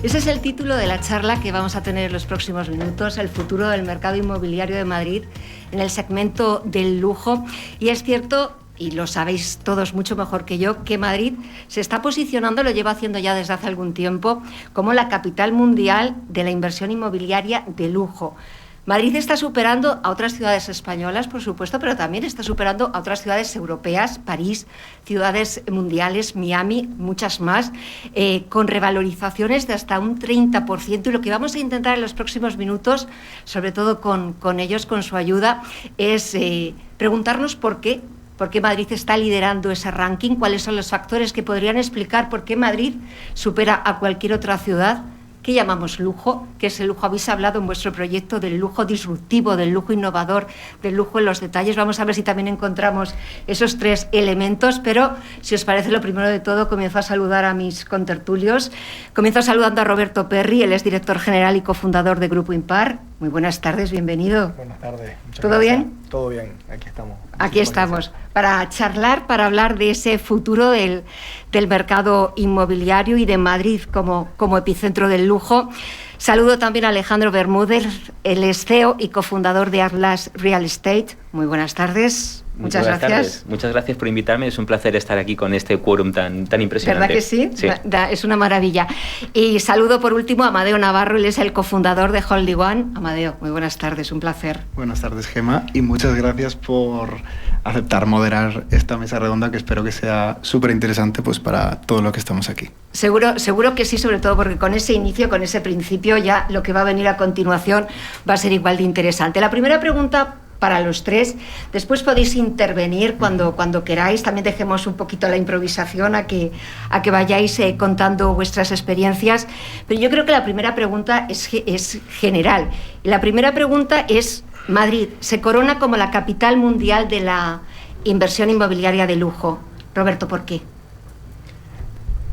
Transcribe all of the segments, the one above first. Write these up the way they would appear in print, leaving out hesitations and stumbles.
Ese es el título de la charla que vamos a tener en los próximos minutos, el futuro del mercado inmobiliario de Madrid en el segmento del lujo. Y es cierto, y lo sabéis todos mucho mejor que yo, que Madrid se está posicionando, lo lleva haciendo ya desde hace algún tiempo, como la capital mundial de la inversión inmobiliaria de lujo. Madrid está superando a otras ciudades españolas, por supuesto, pero también está superando a otras ciudades europeas, París, ciudades mundiales, Miami, muchas más, con revalorizaciones de hasta un 30%. Y lo que vamos a intentar en los próximos minutos, sobre todo con ellos, con su ayuda, es preguntarnos por qué Madrid está liderando ese ranking, cuáles son los factores que podrían explicar por qué Madrid supera a cualquier otra ciudad. ¿Qué llamamos lujo? ¿Qué es el lujo? Habéis hablado en vuestro proyecto del lujo disruptivo, del lujo innovador, del lujo en los detalles. Vamos a ver si también encontramos esos tres elementos, pero si os parece, lo primero de todo, comienzo a saludar a mis contertulios. Comienzo saludando a Roberto Perri, él es director general y cofundador de Grupo Impar. Muy buenas tardes, bienvenido. Buenas tardes. ¿Todo bien? Todo bien, aquí estamos. Aquí estamos, para charlar, para hablar de ese futuro del mercado inmobiliario y de Madrid como epicentro del lujo. Saludo también a Alejandro Bermúdez, el es CEO y cofundador de Atlas Real Estate. Muy buenas tardes. Muchas gracias. Muchas gracias por invitarme. Es un placer estar aquí con este quórum tan impresionante. ¿Verdad que sí? Sí. Es una maravilla. Y saludo por último a Amadeo Navarro, él es el cofundador de Holding One. Amadeo, muy buenas tardes, un placer. Buenas tardes, Gemma, y muchas gracias por aceptar moderar esta mesa redonda, que espero que sea súper interesante pues, para todo lo que estamos aquí. Seguro que sí, sobre todo porque con ese inicio, con ese principio, ya lo que va a venir a continuación va a ser igual de interesante. La primera pregunta para los tres, después podéis intervenir cuando queráis, también dejemos un poquito la improvisación a que vayáis contando vuestras experiencias, pero yo creo que la primera pregunta es general. Y la primera pregunta es: Madrid se corona como la capital mundial de la inversión inmobiliaria de lujo. Roberto, ¿por qué?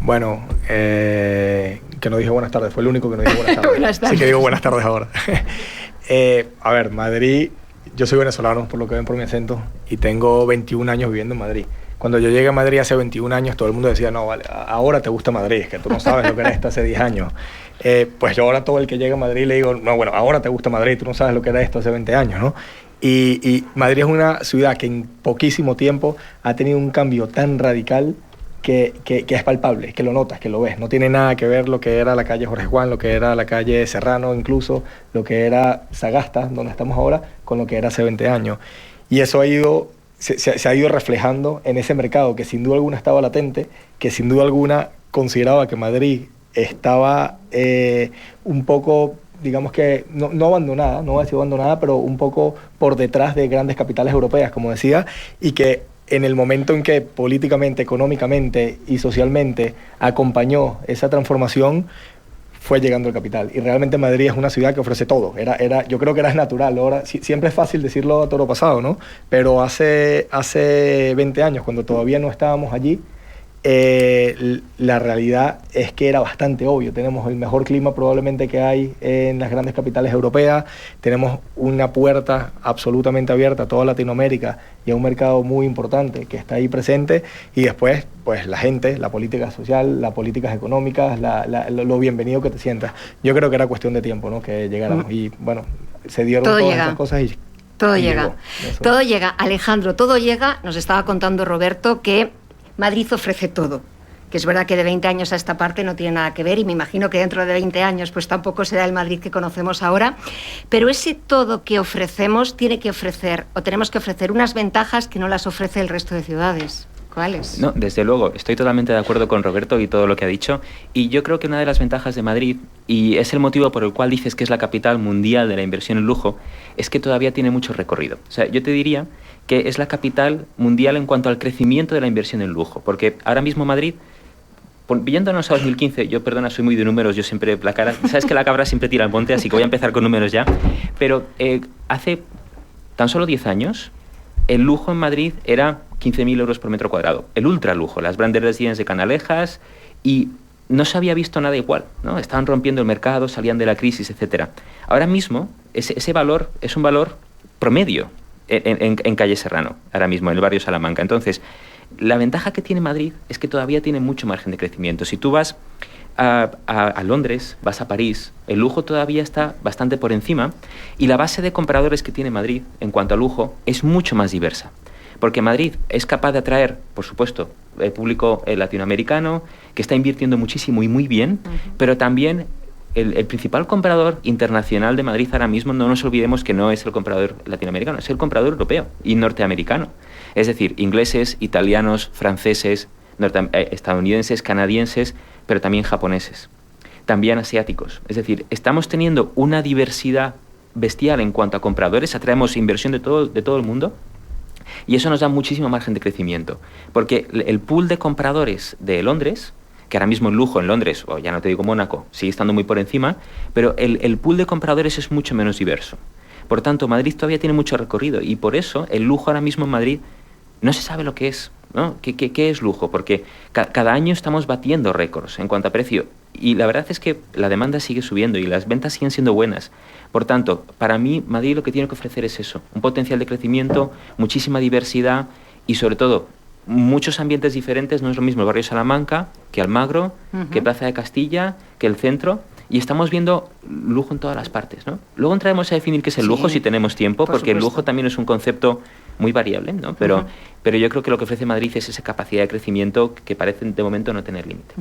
Bueno, que no dije buenas tardes, fue el único que no dijo buenas tardes. Buenas tardes. Sí que digo buenas tardes ahora. A ver, Madrid, yo soy venezolano, por lo que ven por mi acento, y tengo 21 años viviendo en Madrid. Cuando yo llegué a Madrid hace 21 años, todo el mundo decía, no, vale, ahora te gusta Madrid, que tú no sabes lo que era esto hace 10 años. Pues yo ahora todo el que llega a Madrid le digo, no, bueno, ahora te gusta Madrid, tú no sabes lo que era esto hace 20 años, ¿no? Y Madrid es una ciudad que en poquísimo tiempo ha tenido un cambio tan radical que es palpable, que lo notas, que lo ves. No tiene nada que ver lo que era la calle Jorge Juan, lo que era la calle Serrano, incluso lo que era Sagasta, donde estamos ahora, con lo que era hace 20 años. Y eso se ha ido reflejando en ese mercado que sin duda alguna estaba latente, que sin duda alguna consideraba que Madrid estaba un poco, digamos que no abandonada, no va a decir abandonada, pero un poco por detrás de grandes capitales europeas, como decía, y que en el momento en que políticamente, económicamente y socialmente acompañó esa transformación, fue llegando el capital. Y realmente Madrid es una ciudad que ofrece todo. Yo creo que era natural. Ahora, siempre es fácil decirlo a toro pasado, ¿no? Pero hace 20 años, cuando todavía no estábamos allí, la realidad es que era bastante obvio. Tenemos el mejor clima probablemente que hay en las grandes capitales europeas, tenemos una puerta absolutamente abierta a toda Latinoamérica y a un mercado muy importante que está ahí presente, y después pues la gente, la política social, las políticas económicas, lo bienvenido que te sientas. Yo creo que era cuestión de tiempo, ¿no?, que llegáramos, y bueno, se dieron todas esas cosas y todo llega. Todo llega. Alejandro, todo llega. Nos estaba contando Roberto que Madrid ofrece todo, que es verdad que de 20 años a esta parte no tiene nada que ver, y me imagino que dentro de 20 años pues tampoco será el Madrid que conocemos ahora, pero ese todo que ofrecemos tiene que ofrecer, o tenemos que ofrecer, unas ventajas que no las ofrece el resto de ciudades. ¿Cuáles? No, desde luego, estoy totalmente de acuerdo con Roberto y todo lo que ha dicho, y yo creo que una de las ventajas de Madrid, y es el motivo por el cual dices que es la capital mundial de la inversión en lujo, es que todavía tiene mucho recorrido. O sea, yo te diría que es la capital mundial en cuanto al crecimiento de la inversión en lujo, porque ahora mismo Madrid, yéndonos a 2015, yo perdona, soy muy de números, yo siempre la cara, sabes que la cabra siempre tira al monte, así que voy a empezar con números ya, pero hace tan solo 10 años, el lujo en Madrid era 15.000 euros por metro cuadrado, el ultralujo, las branded residence de Canalejas, y no se había visto nada igual, ¿no? Estaban rompiendo el mercado, salían de la crisis, etc. Ahora mismo, ese valor es un valor promedio en calle Serrano, ahora mismo, en el barrio Salamanca. Entonces, la ventaja que tiene Madrid es que todavía tiene mucho margen de crecimiento. Si tú vas a Londres, vas a París, el lujo todavía está bastante por encima y la base de compradores que tiene Madrid en cuanto a lujo es mucho más diversa. Porque Madrid es capaz de atraer, por supuesto, el público latinoamericano, que está invirtiendo muchísimo y muy bien, pero también el principal comprador internacional de Madrid ahora mismo, no nos olvidemos que no es el comprador latinoamericano, es el comprador europeo y norteamericano. Es decir, ingleses, italianos, franceses, estadounidenses, canadienses, pero también japoneses, también asiáticos. Es decir, estamos teniendo una diversidad bestial en cuanto a compradores, atraemos inversión de todo el mundo. Y eso nos da muchísimo margen de crecimiento, porque el pool de compradores de Londres, que ahora mismo el lujo en Londres, o ya no te digo Mónaco, sigue estando muy por encima, pero el pool de compradores es mucho menos diverso. Por tanto, Madrid todavía tiene mucho recorrido y por eso el lujo ahora mismo en Madrid no se sabe lo que es, ¿no? ¿Qué es lujo? Porque cada año estamos batiendo récords en cuanto a precio y la verdad es que la demanda sigue subiendo y las ventas siguen siendo buenas. Por tanto, para mí, Madrid lo que tiene que ofrecer es eso, un potencial de crecimiento, muchísima diversidad y, sobre todo, muchos ambientes diferentes. No es lo mismo el barrio Salamanca que Almagro, que Plaza de Castilla, que el centro. Y estamos viendo lujo en todas las partes, ¿no? Luego entraremos a definir qué es el lujo si tenemos tiempo, porque el lujo también es un concepto muy variable, ¿no? Pero yo creo que lo que ofrece Madrid es esa capacidad de crecimiento que parece de momento no tener límite.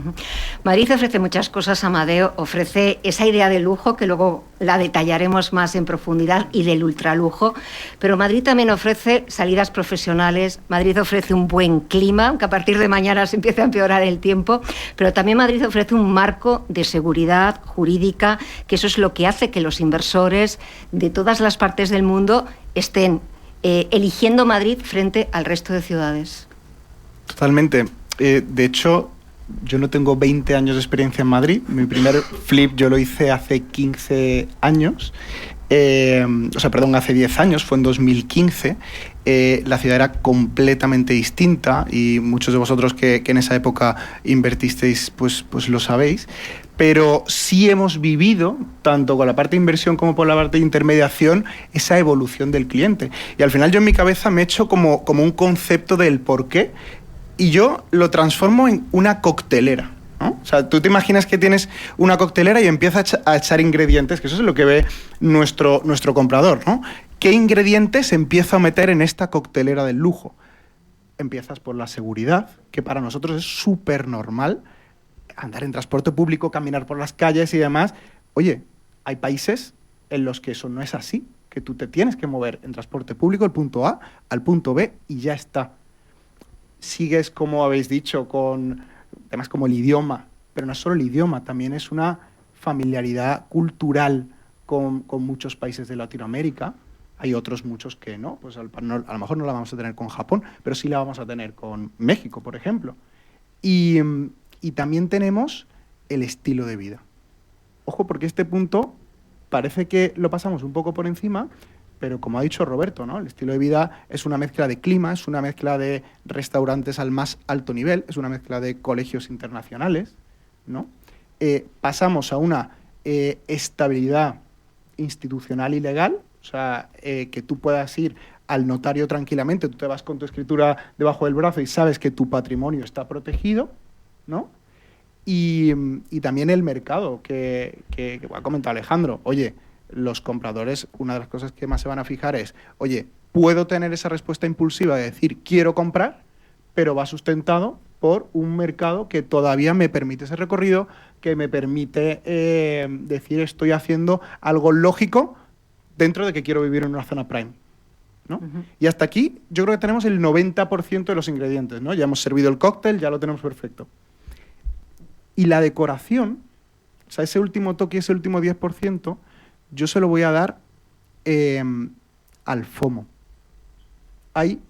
Madrid ofrece muchas cosas, Amadeo. Ofrece esa idea de lujo, que luego la detallaremos más en profundidad, y del ultralujo. Pero Madrid también ofrece salidas profesionales. Madrid ofrece un buen clima, aunque a partir de mañana se empiece a empeorar el tiempo. Pero también Madrid ofrece un marco de seguridad jurídica, que eso es lo que hace que los inversores de todas las partes del mundo estén eligiendo Madrid frente al resto de ciudades. Totalmente. De hecho, yo no tengo 20 años de experiencia en Madrid. Mi primer flip yo lo hice hace 15 años. Hace 10 años, fue en 2015. La ciudad era completamente distinta y muchos de vosotros que en esa época invertisteis, pues lo sabéis. Pero sí hemos vivido, tanto con la parte de inversión como por la parte de intermediación, esa evolución del cliente. Y al final yo en mi cabeza me he hecho como un concepto del por qué y yo lo transformo en una coctelera, ¿no? O sea, tú te imaginas que tienes una coctelera y empiezas a echar ingredientes, que eso es lo que ve nuestro comprador, ¿no? ¿Qué ingredientes empiezo a meter en esta coctelera del lujo? Empiezas por la seguridad, que para nosotros es súper normal. Andar en transporte público, caminar por las calles y demás. Oye, hay países en los que eso no es así, que tú te tienes que mover en transporte público del punto A al punto B y ya está. Sigues, como habéis dicho, con temas como el idioma, pero no es solo el idioma, también es una familiaridad cultural con muchos países de Latinoamérica. Hay otros muchos que no, pues a lo mejor no la vamos a tener con Japón, pero sí la vamos a tener con México, por ejemplo. Y también tenemos el estilo de vida. Ojo, porque este punto parece que lo pasamos un poco por encima, pero como ha dicho Roberto, ¿no? El estilo de vida es una mezcla de clima, es una mezcla de restaurantes al más alto nivel, es una mezcla de colegios internacionales, ¿no? Pasamos a una estabilidad institucional y legal, o sea, que tú puedas ir al notario tranquilamente, tú te vas con tu escritura debajo del brazo y sabes que tu patrimonio está protegido, ¿no? Y también el mercado, que ha comentado Alejandro. Oye, los compradores, una de las cosas que más se van a fijar es, oye, puedo tener esa respuesta impulsiva de decir quiero comprar, pero va sustentado por un mercado que todavía me permite ese recorrido, que me permite decir estoy haciendo algo lógico dentro de que quiero vivir en una zona prime, ¿no? Y hasta aquí yo creo que tenemos el 90% de los ingredientes, ¿no? Ya hemos servido el cóctel, ya lo tenemos perfecto. Y la decoración, o sea, ese último toque, ese último 10%, yo se lo voy a dar al FOMO. Hay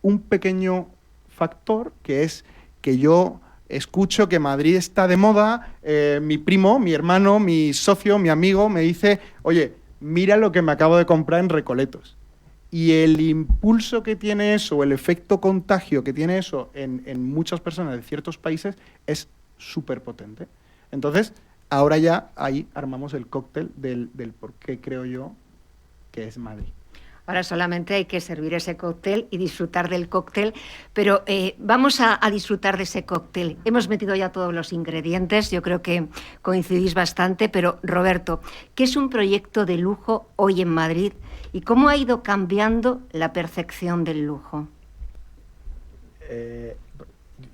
un pequeño factor que es que yo escucho que Madrid está de moda, mi primo, mi hermano, mi socio, mi amigo me dice, oye, mira lo que me acabo de comprar en Recoletos. Y el impulso que tiene eso, el efecto contagio que tiene eso en muchas personas de ciertos países es súper potente. Entonces, ahora ya ahí armamos el cóctel del por qué creo yo que es Madrid. Ahora solamente hay que servir ese cóctel y disfrutar del cóctel, pero vamos a disfrutar de ese cóctel. Hemos metido ya todos los ingredientes, yo creo que coincidís bastante, pero Roberto, ¿qué es un proyecto de lujo hoy en Madrid y cómo ha ido cambiando la percepción del lujo?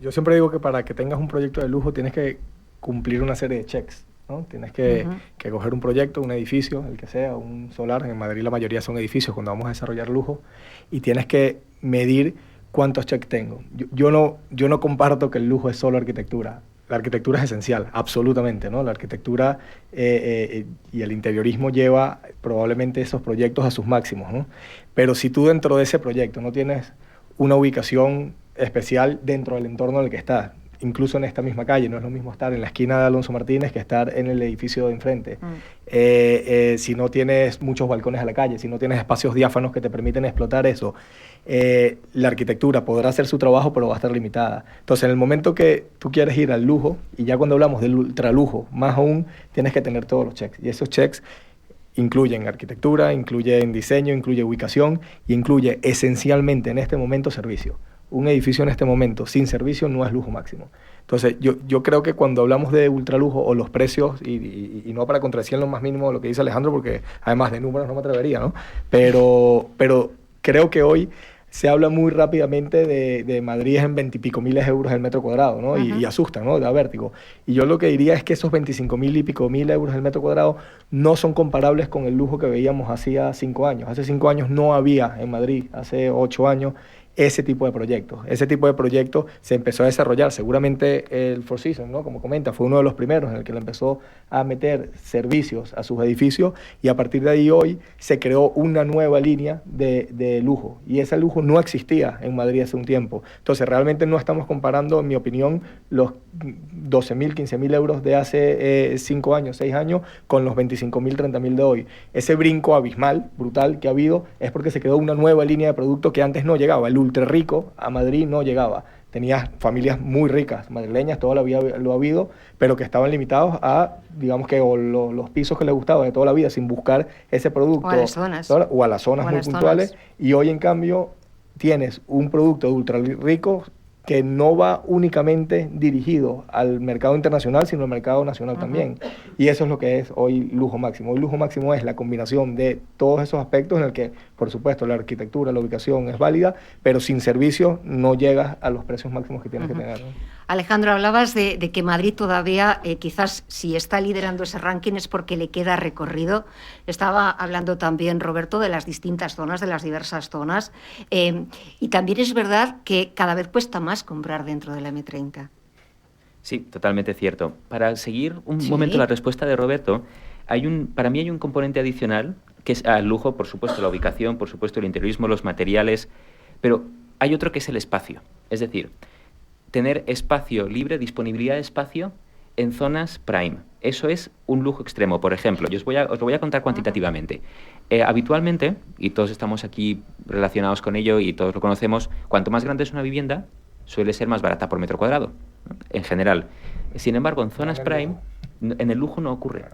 Yo siempre digo que para que tengas un proyecto de lujo tienes que cumplir una serie de checks, ¿no? Tienes que coger un proyecto, un edificio, el que sea, un solar. En Madrid la mayoría son edificios cuando vamos a desarrollar lujo, y tienes que medir cuántos checks tengo. Yo no comparto que el lujo es solo arquitectura. La arquitectura es esencial, absolutamente, ¿no? La arquitectura y el interiorismo lleva probablemente esos proyectos a sus máximos, ¿no? Pero si tú dentro de ese proyecto no tienes una ubicación especial dentro del entorno en el que estás, incluso en esta misma calle, no es lo mismo estar en la esquina de Alonso Martínez que estar en el edificio de enfrente. Si no tienes muchos balcones a la calle, si no tienes espacios diáfanos que te permiten explotar eso, la arquitectura podrá hacer su trabajo, pero va a estar limitada. Entonces, en el momento que tú quieres ir al lujo, y ya cuando hablamos del ultralujo, más aún, tienes que tener todos los checks. Y esos checks incluyen arquitectura, incluyen diseño, incluye ubicación y incluye esencialmente en este momento servicio. Un edificio en este momento sin servicio no es lujo máximo. Entonces, yo creo que cuando hablamos de ultralujo o los precios, y no para contradecir en lo más mínimo lo que dice Alejandro, porque además de números no me atrevería, ¿no? Pero creo que hoy se habla muy rápidamente de Madrid en 20 y pico mil euros el metro cuadrado, ¿no? Y asusta, ¿no? Da vértigo. Y yo lo que diría es que esos 25 mil y pico mil euros el metro cuadrado no son comparables con el lujo que veíamos hacía 5 años. Hace 5 años no había en Madrid, hace 8 años, ese tipo de proyectos. Ese tipo de proyectos se empezó a desarrollar. Seguramente el Four Seasons, ¿no? Como comenta, fue uno de los primeros en el que le empezó a meter servicios a sus edificios, y a partir de ahí hoy se creó una nueva línea de lujo, y ese lujo no existía en Madrid hace un tiempo. Entonces realmente no estamos comparando, en mi opinión, los 12.000, 15.000 euros de hace 5 años, 6 años con los 25.000, 30.000 de hoy. Ese brinco abismal, brutal que ha habido, es porque se creó una nueva línea de producto que antes no llegaba. El ultra rico a Madrid no llegaba. Tenías familias muy ricas, madrileñas, toda la vida lo ha habido, pero que estaban limitados a, digamos que, los pisos que les gustaba de toda la vida, sin buscar ese producto. O a las zonas. O a las zonas muy puntuales. Y hoy, en cambio, tienes un producto de ultra rico que no va únicamente dirigido al mercado internacional, sino al mercado nacional también. Y eso es lo que es hoy lujo máximo. Hoy lujo máximo es la combinación de todos esos aspectos en el que, por supuesto, la arquitectura, la ubicación es válida, pero sin servicio no llegas a los precios máximos que tienes que tener, ¿no? Alejandro, hablabas de que Madrid todavía, quizás si está liderando ese ranking es porque le queda recorrido. Estaba hablando también, Roberto, de las distintas zonas, de las diversas zonas. Y también es verdad que cada vez cuesta más comprar dentro de la M30. Sí, totalmente cierto. Para seguir un momento la respuesta de Roberto, para mí hay un componente adicional, que es al lujo, por supuesto, la ubicación, por supuesto, el interiorismo, los materiales, pero hay otro que es el espacio. Es decir, tener espacio libre, disponibilidad de espacio en zonas prime. Eso es un lujo extremo. Por ejemplo, os lo voy a contar cuantitativamente. Habitualmente, y todos estamos aquí relacionados con ello y todos lo conocemos, cuanto más grande es una vivienda, suele ser más barata por metro cuadrado, ¿no? En general. Sin embargo, en zonas prime, en el lujo no ocurre.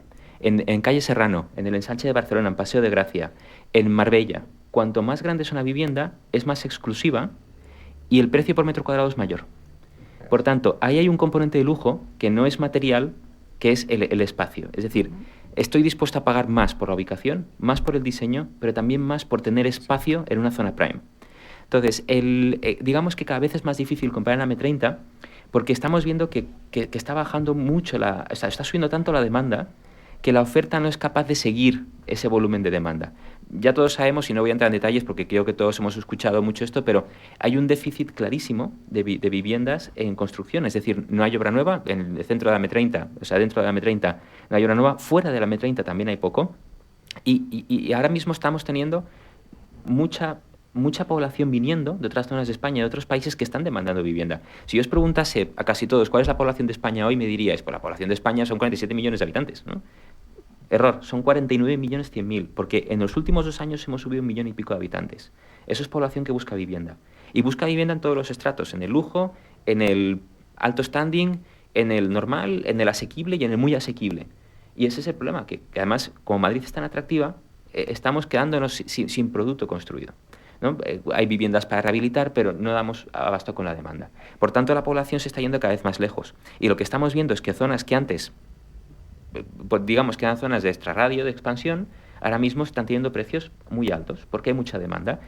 En Calle Serrano, en el Ensanche de Barcelona, en Paseo de Gracia, en Marbella, cuanto más grande es una vivienda, es más exclusiva y el precio por metro cuadrado es mayor. Por tanto, ahí hay un componente de lujo que no es material, que es el espacio. Es decir, estoy dispuesto a pagar más por la ubicación, más por el diseño, pero también más por tener espacio en una zona prime. Entonces, digamos que cada vez es más difícil comprar en la M30 porque estamos viendo que está bajando mucho, está subiendo tanto la demanda que la oferta no es capaz de seguir ese volumen de demanda. Ya todos sabemos, y no voy a entrar en detalles porque creo que todos hemos escuchado mucho esto, pero hay un déficit clarísimo de viviendas en construcción. Es decir, no hay obra nueva en el centro de la M30, o sea, dentro de la M30 no hay obra nueva, fuera de la M30 también hay poco. Y ahora mismo estamos teniendo mucha población viniendo de otras zonas de España, de otros países que están demandando vivienda. Si yo os preguntase a casi todos cuál es la población de España hoy, me diríais, pues la población de España son 47 millones de habitantes, ¿no? Error, son 49.100.000, porque en los últimos 2 años hemos subido 1 millón y pico de habitantes. Eso es población que busca vivienda. Y busca vivienda en todos los estratos, en el lujo, en el alto standing, en el normal, en el asequible y en el muy asequible. Y ese es el problema, que además, como Madrid es tan atractiva, estamos quedándonos sin producto construido, ¿no? Hay viviendas para rehabilitar, pero no damos abasto con la demanda. Por tanto, la población se está yendo cada vez más lejos. Y lo que estamos viendo es que zonas que antes, pues digamos que eran zonas de extrarradio, de expansión, ahora mismo están teniendo precios muy altos, porque hay mucha demanda.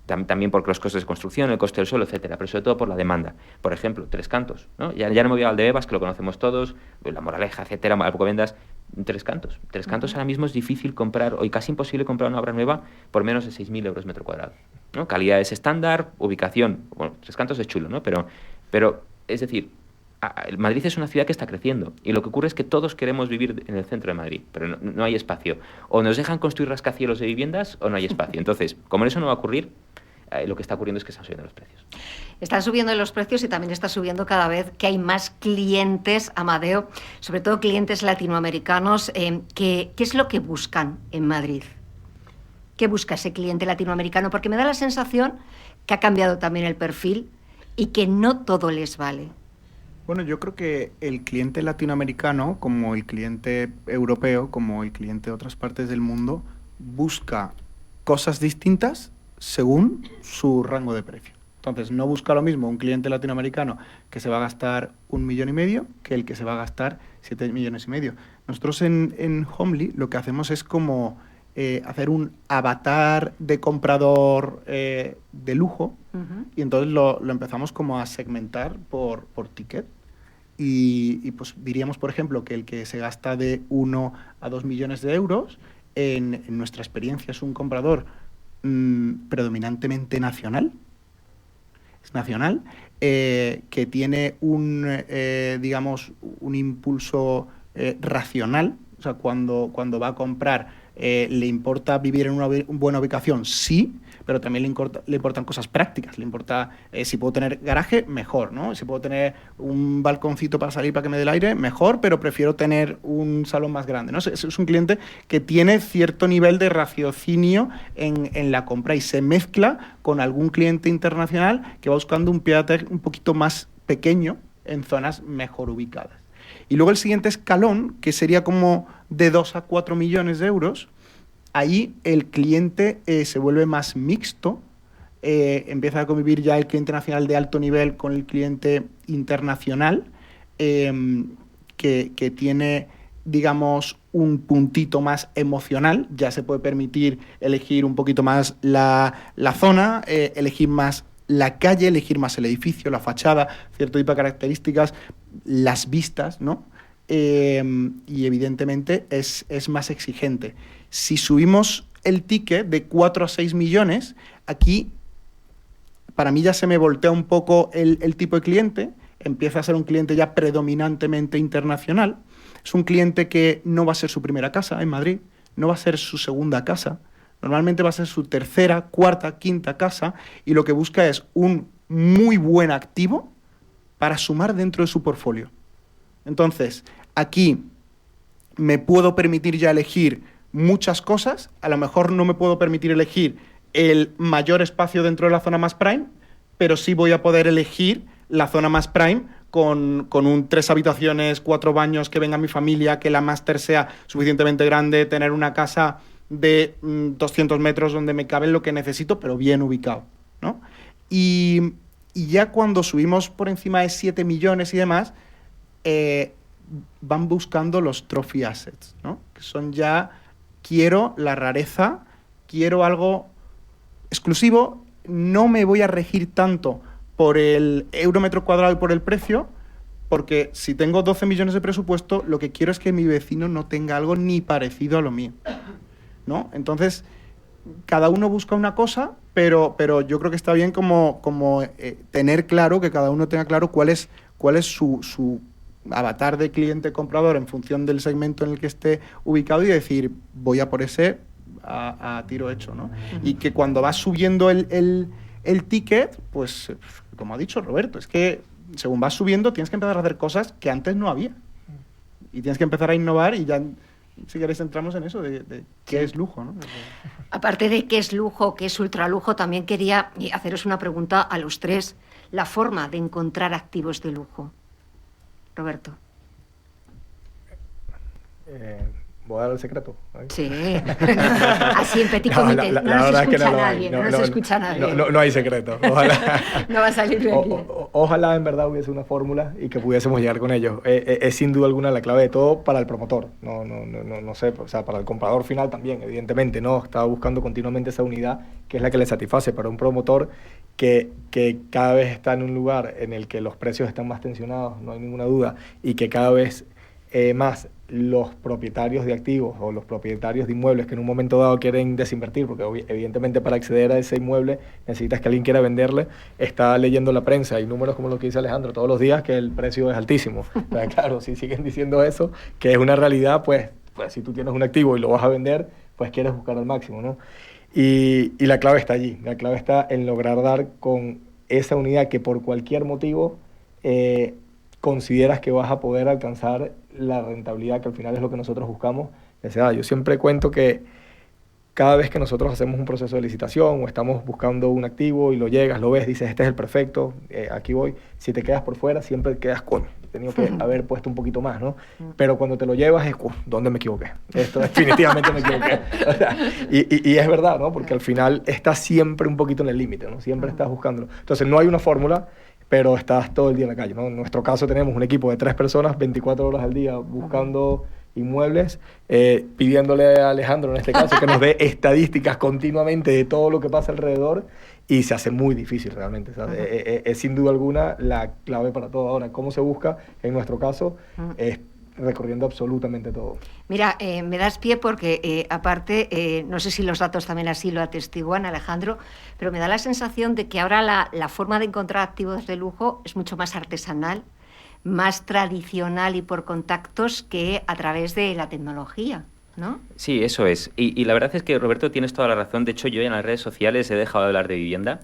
También por los costes de construcción, el coste del suelo, etcétera, pero sobre todo por la demanda. Por ejemplo, Tres Cantos, ¿no? Ya no me voy a Valdebebas, que lo conocemos todos, La Moraleja, etcétera, Alcobendas. Tres Cantos. Tres Cantos ahora mismo es difícil comprar, o casi imposible comprar una obra nueva por menos de 6.000 euros metro cuadrado, ¿no? Calidades estándar, ubicación. Bueno, Tres Cantos es chulo, ¿no? Pero es decir, Madrid es una ciudad que está creciendo, y lo que ocurre es que todos queremos vivir en el centro de Madrid, pero no hay espacio. O nos dejan construir rascacielos de viviendas o no hay espacio. Entonces, como eso no va a ocurrir, lo que está ocurriendo es que están subiendo los precios. Están subiendo los precios y también está subiendo cada vez que hay más clientes, Amadeo, sobre todo clientes latinoamericanos. ¿Qué es lo que buscan en Madrid? ¿Qué busca ese cliente latinoamericano? Porque me da la sensación que ha cambiado también el perfil y que no todo les vale. Bueno, yo creo que el cliente latinoamericano, como el cliente europeo, como el cliente de otras partes del mundo, busca cosas distintas según su rango de precio. Entonces, no busca lo mismo un cliente latinoamericano que se va a gastar 1,5 millones que el que se va a gastar 7,5 millones. Nosotros en Homely lo que hacemos es como hacer un avatar de comprador de lujo, y entonces lo empezamos como a segmentar por ticket. Y pues diríamos, por ejemplo, que el que se gasta de 1 a 2 millones de euros, en nuestra experiencia es un comprador predominantemente nacional, que tiene digamos, un impulso racional. O sea, cuando va a comprar, le importa vivir en una buena ubicación, sí, pero también le importan cosas prácticas. Le importa, si puedo tener garaje, mejor, ¿no? Si puedo tener un balconcito para salir para que me dé el aire, mejor, pero prefiero tener un salón más grande, ¿no? Es un cliente que tiene cierto nivel de raciocinio en la compra, y se mezcla con algún cliente internacional que va buscando un pied-à-terre un poquito más pequeño en zonas mejor ubicadas. Y luego el siguiente escalón, que sería como de 2 a 4 millones de euros, ahí el cliente se vuelve más mixto, empieza a convivir ya el cliente nacional de alto nivel con el cliente internacional, que tiene, digamos, un puntito más emocional. Ya se puede permitir elegir un poquito más la zona, elegir más la calle, elegir más el edificio, la fachada, cierto tipo de características, las vistas, ¿no? Y evidentemente es más exigente. Si subimos el ticket de 4 a 6 millones, aquí para mí ya se me voltea un poco el tipo de cliente, empieza a ser un cliente ya predominantemente internacional. Es un cliente que no va a ser su primera casa en Madrid, no va a ser su segunda casa, normalmente va a ser su tercera, cuarta, quinta casa, y lo que busca es un muy buen activo para sumar dentro de su portfolio. Entonces, aquí me puedo permitir ya elegir muchas cosas. A lo mejor no me puedo permitir elegir el mayor espacio dentro de la zona más prime, pero sí voy a poder elegir la zona más prime con un 3 habitaciones, 4 baños, que venga mi familia, que la máster sea suficientemente grande, tener una casa de 200 metros donde me cabe lo que necesito, pero bien ubicado, ¿no? Y ya cuando subimos por encima de 7 millones y demás, van buscando los trophy assets, ¿no? Que son ya, quiero la rareza, quiero algo exclusivo, no me voy a regir tanto por el euro metro cuadrado y por el precio, porque si tengo 12 millones de presupuesto, lo que quiero es que mi vecino no tenga algo ni parecido a lo mío, ¿no? Entonces, cada uno busca una cosa, pero yo creo que está bien como tener claro, que cada uno tenga claro cuál es su avatar de cliente comprador en función del segmento en el que esté ubicado, y decir, voy a por ese a tiro hecho, ¿no? Y que cuando vas subiendo el ticket, pues, como ha dicho Roberto, es que según vas subiendo tienes que empezar a hacer cosas que antes no había. Y tienes que empezar a innovar, y ya, si queréis, entramos en eso de qué es lujo, ¿no? Aparte de qué es lujo, qué es ultralujo, también quería haceros una pregunta a los tres. La forma de encontrar activos de lujo. Roberto. ¿Voy a dar el secreto? ¿Ay? Sí. Así en petit comité. No nos escucha nadie. No nos escucha nadie. No hay secreto. Ojalá. No va a salir de aquí. Ojalá en verdad hubiese una fórmula y que pudiésemos llegar con ellos. Es sin duda alguna la clave de todo para el promotor. No sé, o sea, para el comprador final también, evidentemente, ¿no? Está buscando continuamente esa unidad que es la que le satisface. Para un promotor que cada vez está en un lugar en el que los precios están más tensionados, no hay ninguna duda, y que cada vez más los propietarios de activos o los propietarios de inmuebles que en un momento dado quieren desinvertir, porque evidentemente para acceder a ese inmueble necesitas que alguien quiera venderle, está leyendo la prensa, hay números como lo que dice Alejandro todos los días que el precio es altísimo. Pero claro, si siguen diciendo eso, que es una realidad, pues si tú tienes un activo y lo vas a vender, pues quieres buscar al máximo, ¿no? Y la clave está allí, la clave está en lograr dar con esa unidad que por cualquier motivo consideras que vas a poder alcanzar la rentabilidad, que al final es lo que nosotros buscamos. O sea, yo siempre cuento que cada vez que nosotros hacemos un proceso de licitación o estamos buscando un activo y lo llegas, lo ves, dices, este es el perfecto, aquí voy. Si te quedas por fuera, siempre quedas coño. He tenido que haber puesto un poquito más, ¿no? Pero cuando te lo llevas es, ¿dónde me equivoqué? Esto definitivamente me equivoqué. O sea, y es verdad, ¿no? Porque al final estás siempre un poquito en el límite, ¿no? Siempre estás buscándolo. Entonces, no hay una fórmula, pero estás todo el día en la calle, ¿no? En nuestro caso tenemos un equipo de 3 personas, 24 horas al día, buscando inmuebles, pidiéndole a Alejandro, en este caso, que nos dé estadísticas continuamente de todo lo que pasa alrededor, y se hace muy difícil realmente. Es sin duda alguna la clave para todo. Ahora, ¿cómo se busca? En nuestro caso, es recorriendo absolutamente todo. Mira, me das pie porque, aparte, no sé si los datos también así lo atestiguan, Alejandro, pero me da la sensación de que ahora la forma de encontrar activos de lujo es mucho más artesanal, más tradicional y por contactos que a través de la tecnología, ¿no? Sí, eso es. Y la verdad es que, Roberto, tienes toda la razón. De hecho, yo en las redes sociales he dejado de hablar de vivienda.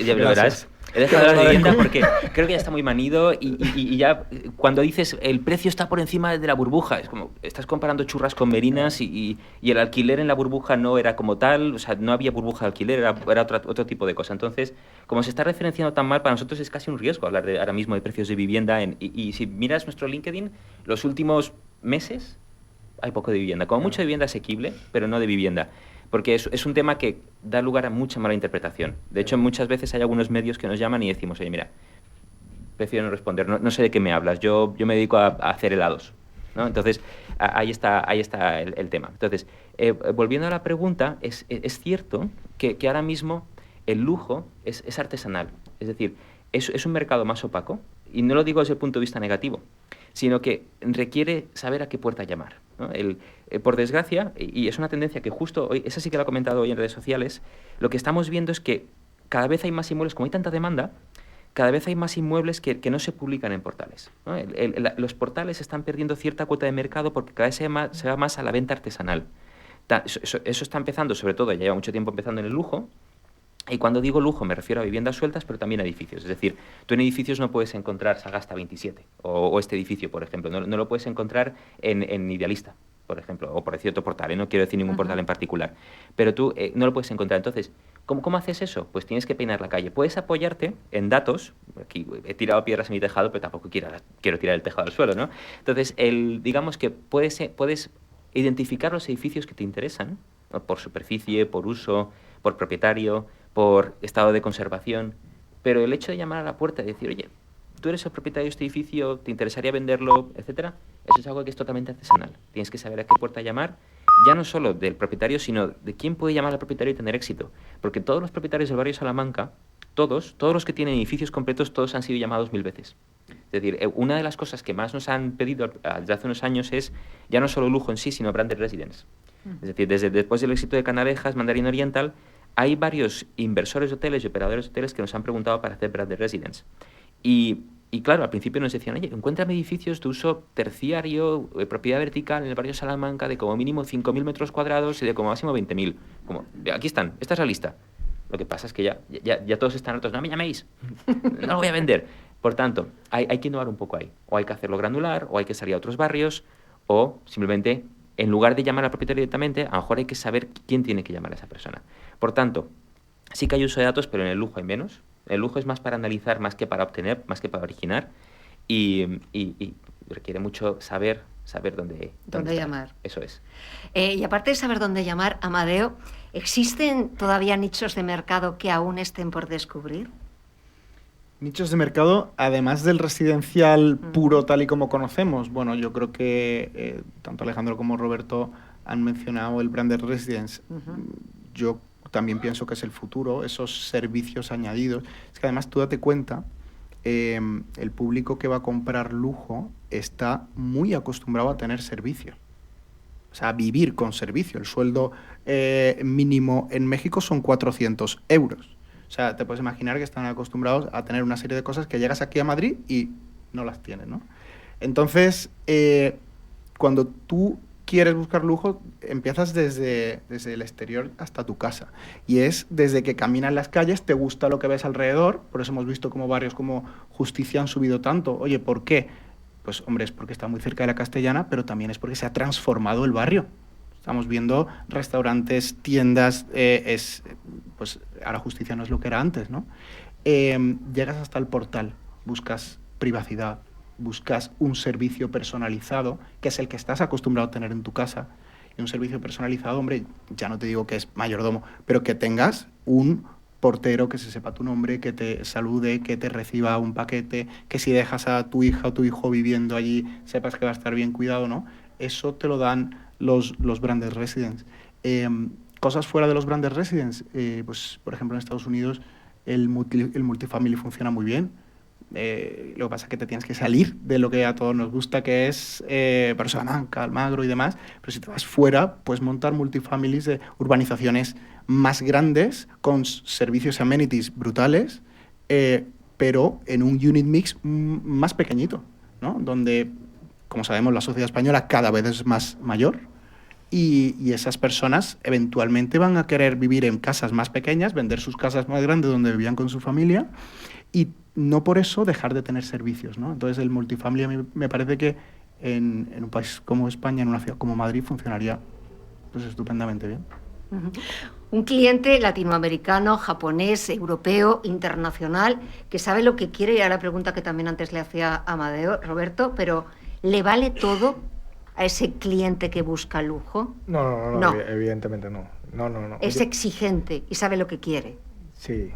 Ya lo verás. He dejado de hablar de vivienda porque creo que ya está muy manido y ya cuando dices el precio está por encima de la burbuja, es como estás comparando churras con merinas y el alquiler en la burbuja no era como tal, o sea, no había burbuja de alquiler, era otro tipo de cosa. Entonces, como se está referenciando tan mal, para nosotros es casi un riesgo hablar ahora mismo de precios de vivienda. Y si miras nuestro LinkedIn, los últimos meses hay poco de vivienda, como mucho de vivienda asequible, pero no de vivienda. Porque es un tema que da lugar a mucha mala interpretación. De hecho, muchas veces hay algunos medios que nos llaman y decimos, oye, mira, prefiero no responder, no sé de qué me hablas, yo me dedico a hacer helados, ¿no? Entonces, ahí está el tema. Entonces, volviendo a la pregunta, es cierto que ahora mismo el lujo es artesanal. Es decir, es un mercado más opaco, y no lo digo desde el punto de vista negativo, sino que requiere saber a qué puerta llamar, ¿no? Por desgracia, y es una tendencia que justo hoy, esa sí que lo ha comentado hoy en redes sociales, lo que estamos viendo es que cada vez hay más inmuebles, como hay tanta demanda, cada vez hay más inmuebles que no se publican en portales, ¿no? Los portales están perdiendo cierta cuota de mercado porque cada vez se va más a la venta artesanal. Eso está empezando, sobre todo, ya lleva mucho tiempo empezando en el lujo. Y cuando digo lujo me refiero a viviendas sueltas, pero también a edificios. Es decir, tú en edificios no puedes encontrar Sagasta 27 o este edificio, por ejemplo. No lo puedes encontrar en Idealista, por ejemplo, o por decir otro portal. No quiero decir ningún portal en particular. Pero tú no lo puedes encontrar. Entonces, ¿cómo haces eso? Pues tienes que peinar la calle. Puedes apoyarte en datos. Aquí he tirado piedras en mi tejado, pero tampoco quiero tirar el tejado al suelo, ¿no? Entonces, digamos que puedes identificar los edificios que te interesan, ¿no? Por superficie, por uso, por propietario, por estado de conservación, pero el hecho de llamar a la puerta y decir, oye, tú eres el propietario de este edificio, ¿te interesaría venderlo?, etcétera, eso es algo que es totalmente artesanal. Tienes que saber a qué puerta llamar, ya no solo del propietario, sino de quién puede llamar al propietario y tener éxito. Porque todos los propietarios del barrio Salamanca, todos los que tienen edificios completos, todos han sido llamados 1000 veces. Es decir, una de las cosas que más nos han pedido desde hace unos años es ya no solo lujo en sí, sino branded residence. Es decir, después del éxito de Canavejas, Mandarín Oriental, hay varios inversores de hoteles y operadores de hoteles que nos han preguntado para hacer branded residence. Y claro, al principio nos decían, oye, encuéntrame edificios de uso terciario, propiedad vertical en el barrio Salamanca de como mínimo 5.000 metros cuadrados y de como máximo 20.000. Como, aquí están, esta es la lista. Lo que pasa es que ya todos están hartos, no me llaméis, no lo voy a vender. Por tanto, hay que innovar un poco ahí. O hay que hacerlo granular, o hay que salir a otros barrios, o simplemente, en lugar de llamar al propietario directamente, a lo mejor hay que saber quién tiene que llamar a esa persona. Por tanto, sí que hay uso de datos, pero en el lujo hay menos. El lujo es más para analizar, más que para obtener, más que para originar. Y requiere mucho saber saber dónde ¿Dónde estar. llamar? Eso es. Y aparte de saber dónde llamar, Amadeo, ¿existen todavía nichos de mercado que aún estén por descubrir? Nichos de mercado, además del residencial puro tal y como conocemos. Bueno, yo creo que tanto Alejandro como Roberto han mencionado el branded residence. Yo también pienso que es el futuro, esos servicios añadidos. Es que además tú date cuenta, el público que va a comprar lujo está muy acostumbrado a tener servicio. O sea, a vivir con servicio. El sueldo mínimo en México son 400 euros. O sea, te puedes imaginar que están acostumbrados a tener una serie de cosas que llegas aquí a Madrid y no las tienen, ¿no? Entonces, cuando tú quieres buscar lujo, empiezas desde el exterior hasta tu casa. Y es desde que caminas en las calles, te gusta lo que ves alrededor. Por eso hemos visto como barrios como Justicia han subido tanto. Oye, ¿por qué? Pues, hombre, es porque está muy cerca de la Castellana, pero también es porque se ha transformado el barrio. Estamos viendo restaurantes, tiendas, pues ahora Justicia no es lo que era antes, ¿no? Llegas hasta el portal, buscas privacidad, buscas un servicio personalizado, que es el que estás acostumbrado a tener en tu casa. Y un servicio personalizado, hombre, ya no te digo que es mayordomo, pero que tengas un portero que se sepa tu nombre, que te salude, que te reciba un paquete, que si dejas a tu hija o tu hijo viviendo allí, sepas que va a estar bien cuidado, ¿no? Eso te lo dan los branded residents. Cosas fuera de los branded residents, pues por ejemplo en Estados Unidos el multifamily funciona muy bien. Lo que pasa es que te tienes que salir de lo que a todos nos gusta, que es Salamanca, Almagro y demás, pero si te vas fuera, puedes montar multifamilies de urbanizaciones más grandes, con servicios y amenities brutales, pero en un unit mix más pequeñito, ¿no? Donde, como sabemos, la sociedad española cada vez es más mayor y esas personas eventualmente van a querer vivir en casas más pequeñas, vender sus casas más grandes donde vivían con su familia y no por eso dejar de tener servicios, ¿no? Entonces el multifamily a mí me parece que en un país como España, en una ciudad como Madrid, funcionaría pues estupendamente bien. Un cliente latinoamericano, japonés, europeo, internacional, que sabe lo que quiere, y era la pregunta que también antes le hacía a Amadeo, Roberto, pero ¿le vale todo a ese cliente que busca lujo? No. Evidentemente no. No. Es exigente y sabe lo que quiere. Sí.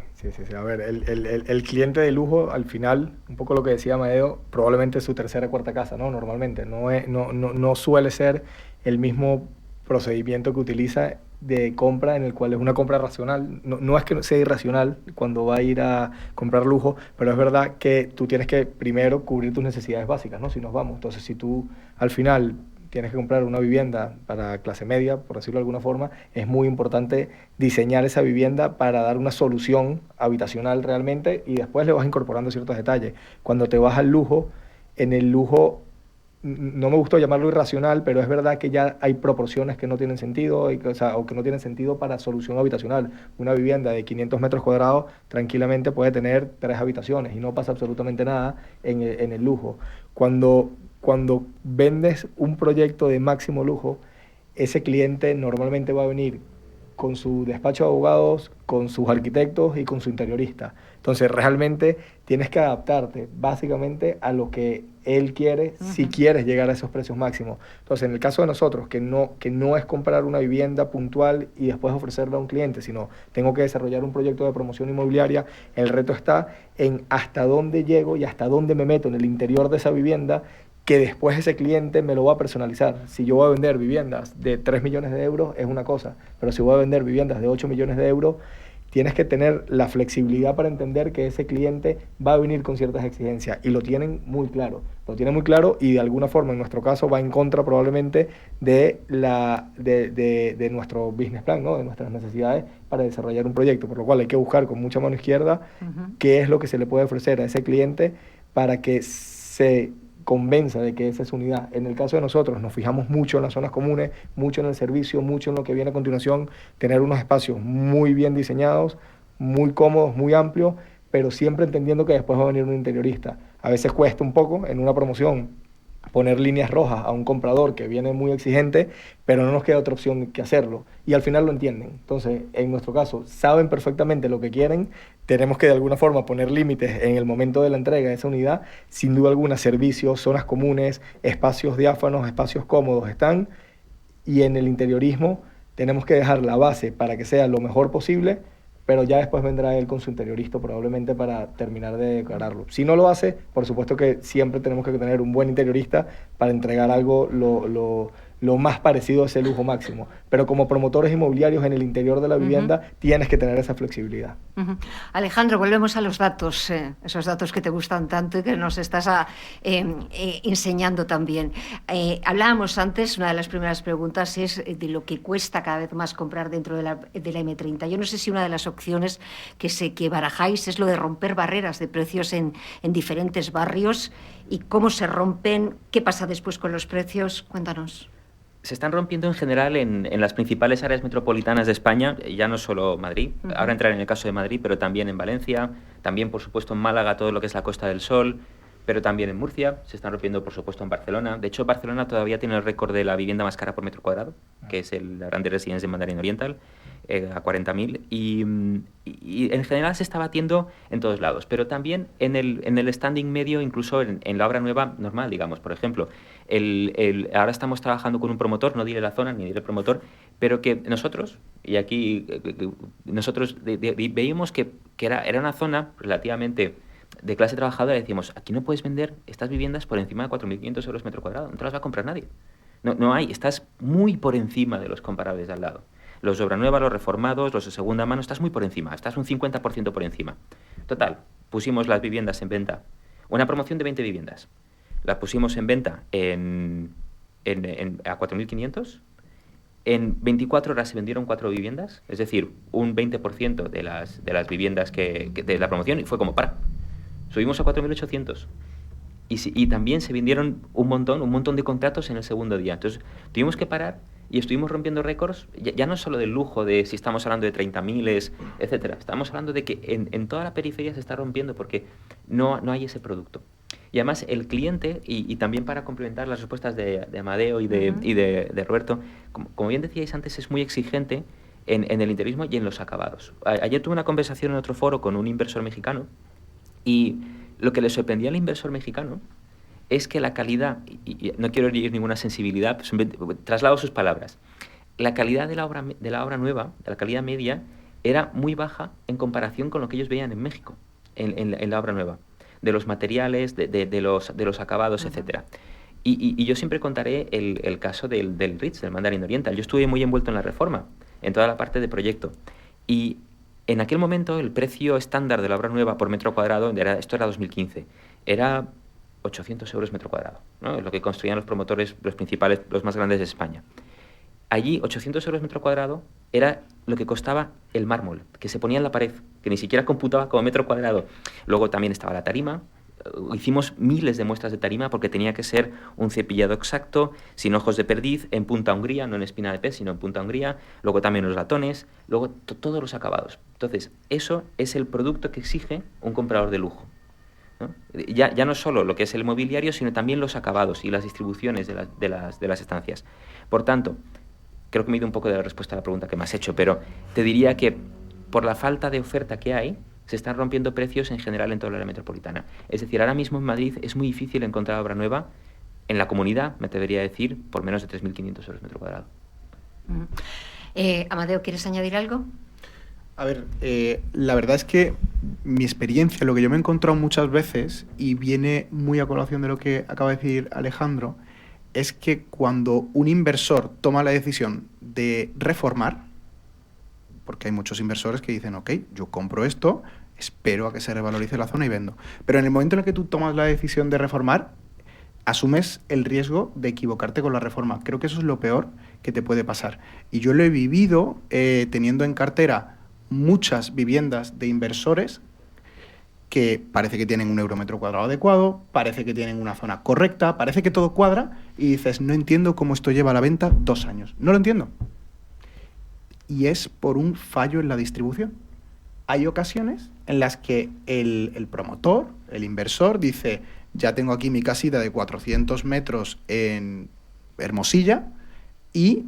A ver, el cliente de lujo, al final, un poco lo que decía Amadeo, probablemente es su tercera o cuarta casa, ¿no? Normalmente. No suele ser el mismo procedimiento que utiliza de compra, en el cual es una compra racional. No es que sea irracional cuando va a ir a comprar lujo, pero es verdad que tú tienes que primero cubrir tus necesidades básicas, ¿no? Si nos vamos. Entonces, si tú al final tienes que comprar una vivienda para clase media, por decirlo de alguna forma, es muy importante diseñar esa vivienda para dar una solución habitacional realmente y después le vas incorporando ciertos detalles. Cuando te vas al lujo, en el lujo, no me gustó llamarlo irracional, pero es verdad que ya hay proporciones que no tienen sentido, o que no tienen sentido para solución habitacional. Una vivienda de 500 metros cuadrados tranquilamente puede tener 3 habitaciones y no pasa absolutamente nada en el lujo. Cuando vendes un proyecto de máximo lujo, ese cliente normalmente va a venir con su despacho de abogados, con sus arquitectos y con su interiorista. Entonces, realmente tienes que adaptarte básicamente a lo que él quiere, si quieres llegar a esos precios máximos. Entonces, en el caso de nosotros, que no es comprar una vivienda puntual y después ofrecerla a un cliente, sino tengo que desarrollar un proyecto de promoción inmobiliaria, el reto está en hasta dónde llego y hasta dónde me meto en el interior de esa vivienda, que después ese cliente me lo va a personalizar. Si yo voy a vender viviendas de 3 millones de euros es una cosa, pero si voy a vender viviendas de 8 millones de euros, tienes que tener la flexibilidad para entender que ese cliente va a venir con ciertas exigencias y lo tienen muy claro. Lo tienen muy claro y de alguna forma, en nuestro caso, va en contra probablemente de nuestro business plan, ¿no? De nuestras necesidades para desarrollar un proyecto, por lo cual hay que buscar con mucha mano izquierda qué es lo que se le puede ofrecer a ese cliente para que se convenza de que esa es su unidad. En el caso de nosotros, nos fijamos mucho en las zonas comunes, mucho en el servicio, mucho en lo que viene a continuación, tener unos espacios muy bien diseñados, muy cómodos, muy amplios, pero siempre entendiendo que después va a venir un interiorista. A veces cuesta un poco en una promoción poner líneas rojas a un comprador que viene muy exigente, pero no nos queda otra opción que hacerlo. Y al final lo entienden. Entonces, en nuestro caso, saben perfectamente lo que quieren. Tenemos que de alguna forma poner límites en el momento de la entrega de esa unidad. Sin duda alguna, servicios, zonas comunes, espacios diáfanos, espacios cómodos están. Y en el interiorismo tenemos que dejar la base para que sea lo mejor posible, pero ya después vendrá él con su interiorista probablemente para terminar de decorarlo. Si no lo hace, por supuesto que siempre tenemos que tener un buen interiorista para entregar algo lo más parecido a ese lujo máximo. Pero como promotores inmobiliarios en el interior de la vivienda tienes que tener esa flexibilidad. Alejandro, volvemos a los datos, esos datos que te gustan tanto y que nos estás enseñando también. Hablábamos antes, una de las primeras preguntas es de lo que cuesta cada vez más comprar dentro de la M30. Yo no sé si una de las opciones que barajáis es lo de romper barreras de precios en diferentes barrios y cómo se rompen, qué pasa después con los precios. Cuéntanos. Se están rompiendo en general en las principales áreas metropolitanas de España, ya no solo Madrid, ahora entraré en el caso de Madrid, pero también en Valencia, también por supuesto en Málaga, todo lo que es la Costa del Sol, pero también en Murcia, se están rompiendo por supuesto en Barcelona. De hecho, Barcelona todavía tiene el récord de la vivienda más cara por metro cuadrado, que es la Grande Residencia de Mandarín Oriental, a 40.000, y en general se está batiendo en todos lados, pero también en el standing medio, incluso en la obra nueva normal, digamos. Por ejemplo, ahora estamos trabajando con un promotor, no diré la zona ni diré el promotor, pero que nosotros, y aquí nosotros veíamos que era una zona relativamente de clase trabajadora, y decíamos, aquí no puedes vender estas viviendas por encima de 4.500 euros metro cuadrado, no te las va a comprar nadie. No hay, estás muy por encima de los comparables de al lado. Los de obra nueva, los reformados, los de segunda mano, estás muy por encima, estás un 50% por encima. Total, pusimos las viviendas en venta, una promoción de 20 viviendas. Las pusimos en venta a 4.500. En 24 horas se vendieron 4 viviendas, es decir, un 20% de las viviendas de la promoción, y fue como para. Subimos a 4.800. Y también se vendieron un montón de contratos en el segundo día. Entonces, tuvimos que parar y estuvimos rompiendo récords, ya no solo del lujo, de si estamos hablando de 30.000, etcétera. Estamos hablando de que en toda la periferia se está rompiendo porque no hay ese producto. Y además el cliente, y también para complementar las respuestas de Amadeo y de Roberto, como bien decíais antes, es muy exigente en el interiorismo y en los acabados. Ayer tuve una conversación en otro foro con un inversor mexicano, y lo que le sorprendía al inversor mexicano es que la calidad, y no quiero herir ninguna sensibilidad, traslado sus palabras, la calidad de la obra nueva, de la calidad media, era muy baja en comparación con lo que ellos veían en México, en la obra nueva, de los materiales, de los acabados, etcétera. Y yo siempre contaré el caso del Ritz, del Mandarín Oriental. Yo estuve muy envuelto en la reforma, en toda la parte de proyecto, y en aquel momento el precio estándar de la obra nueva por metro cuadrado, esto era 2015, era 800 euros metro cuadrado, ¿no? Es lo que construían los promotores, los principales, los más grandes de España. Allí, 800 euros metro cuadrado era lo que costaba el mármol, que se ponía en la pared, que ni siquiera computaba como metro cuadrado. Luego también estaba la tarima. Hicimos miles de muestras de tarima porque tenía que ser un cepillado exacto, sin ojos de perdiz, en punta Hungría, no en espina de pez, sino en punta Hungría. Luego también los latones, luego todos los acabados. Entonces, eso es el producto que exige un comprador de lujo, ¿no? Ya no solo lo que es el mobiliario, sino también los acabados y las distribuciones de las estancias. Por tanto, creo que me he ido un poco de la respuesta a la pregunta que me has hecho, pero te diría que por la falta de oferta que hay, se están rompiendo precios en general en toda la área metropolitana. Es decir, ahora mismo en Madrid es muy difícil encontrar obra nueva en la comunidad, me atrevería a decir, por menos de 3.500 euros metro cuadrado. Amadeo, ¿quieres añadir algo? A ver, la verdad es que mi experiencia, lo que yo me he encontrado muchas veces, y viene muy a colación de lo que acaba de decir Alejandro, es que cuando un inversor toma la decisión de reformar, porque hay muchos inversores que dicen, ok, yo compro esto, espero a que se revalorice la zona y vendo. Pero en el momento en el que tú tomas la decisión de reformar, asumes el riesgo de equivocarte con la reforma. Creo que eso es lo peor que te puede pasar. Y yo lo he vivido teniendo en cartera muchas viviendas de inversores que parece que tienen un euro metro cuadrado adecuado, parece que tienen una zona correcta, parece que todo cuadra, y dices, no entiendo cómo esto lleva a la venta 2 años. No lo entiendo. Y es por un fallo en la distribución. Hay ocasiones en las que el promotor, el inversor, dice, ya tengo aquí mi casita de 400 metros en Hermosilla y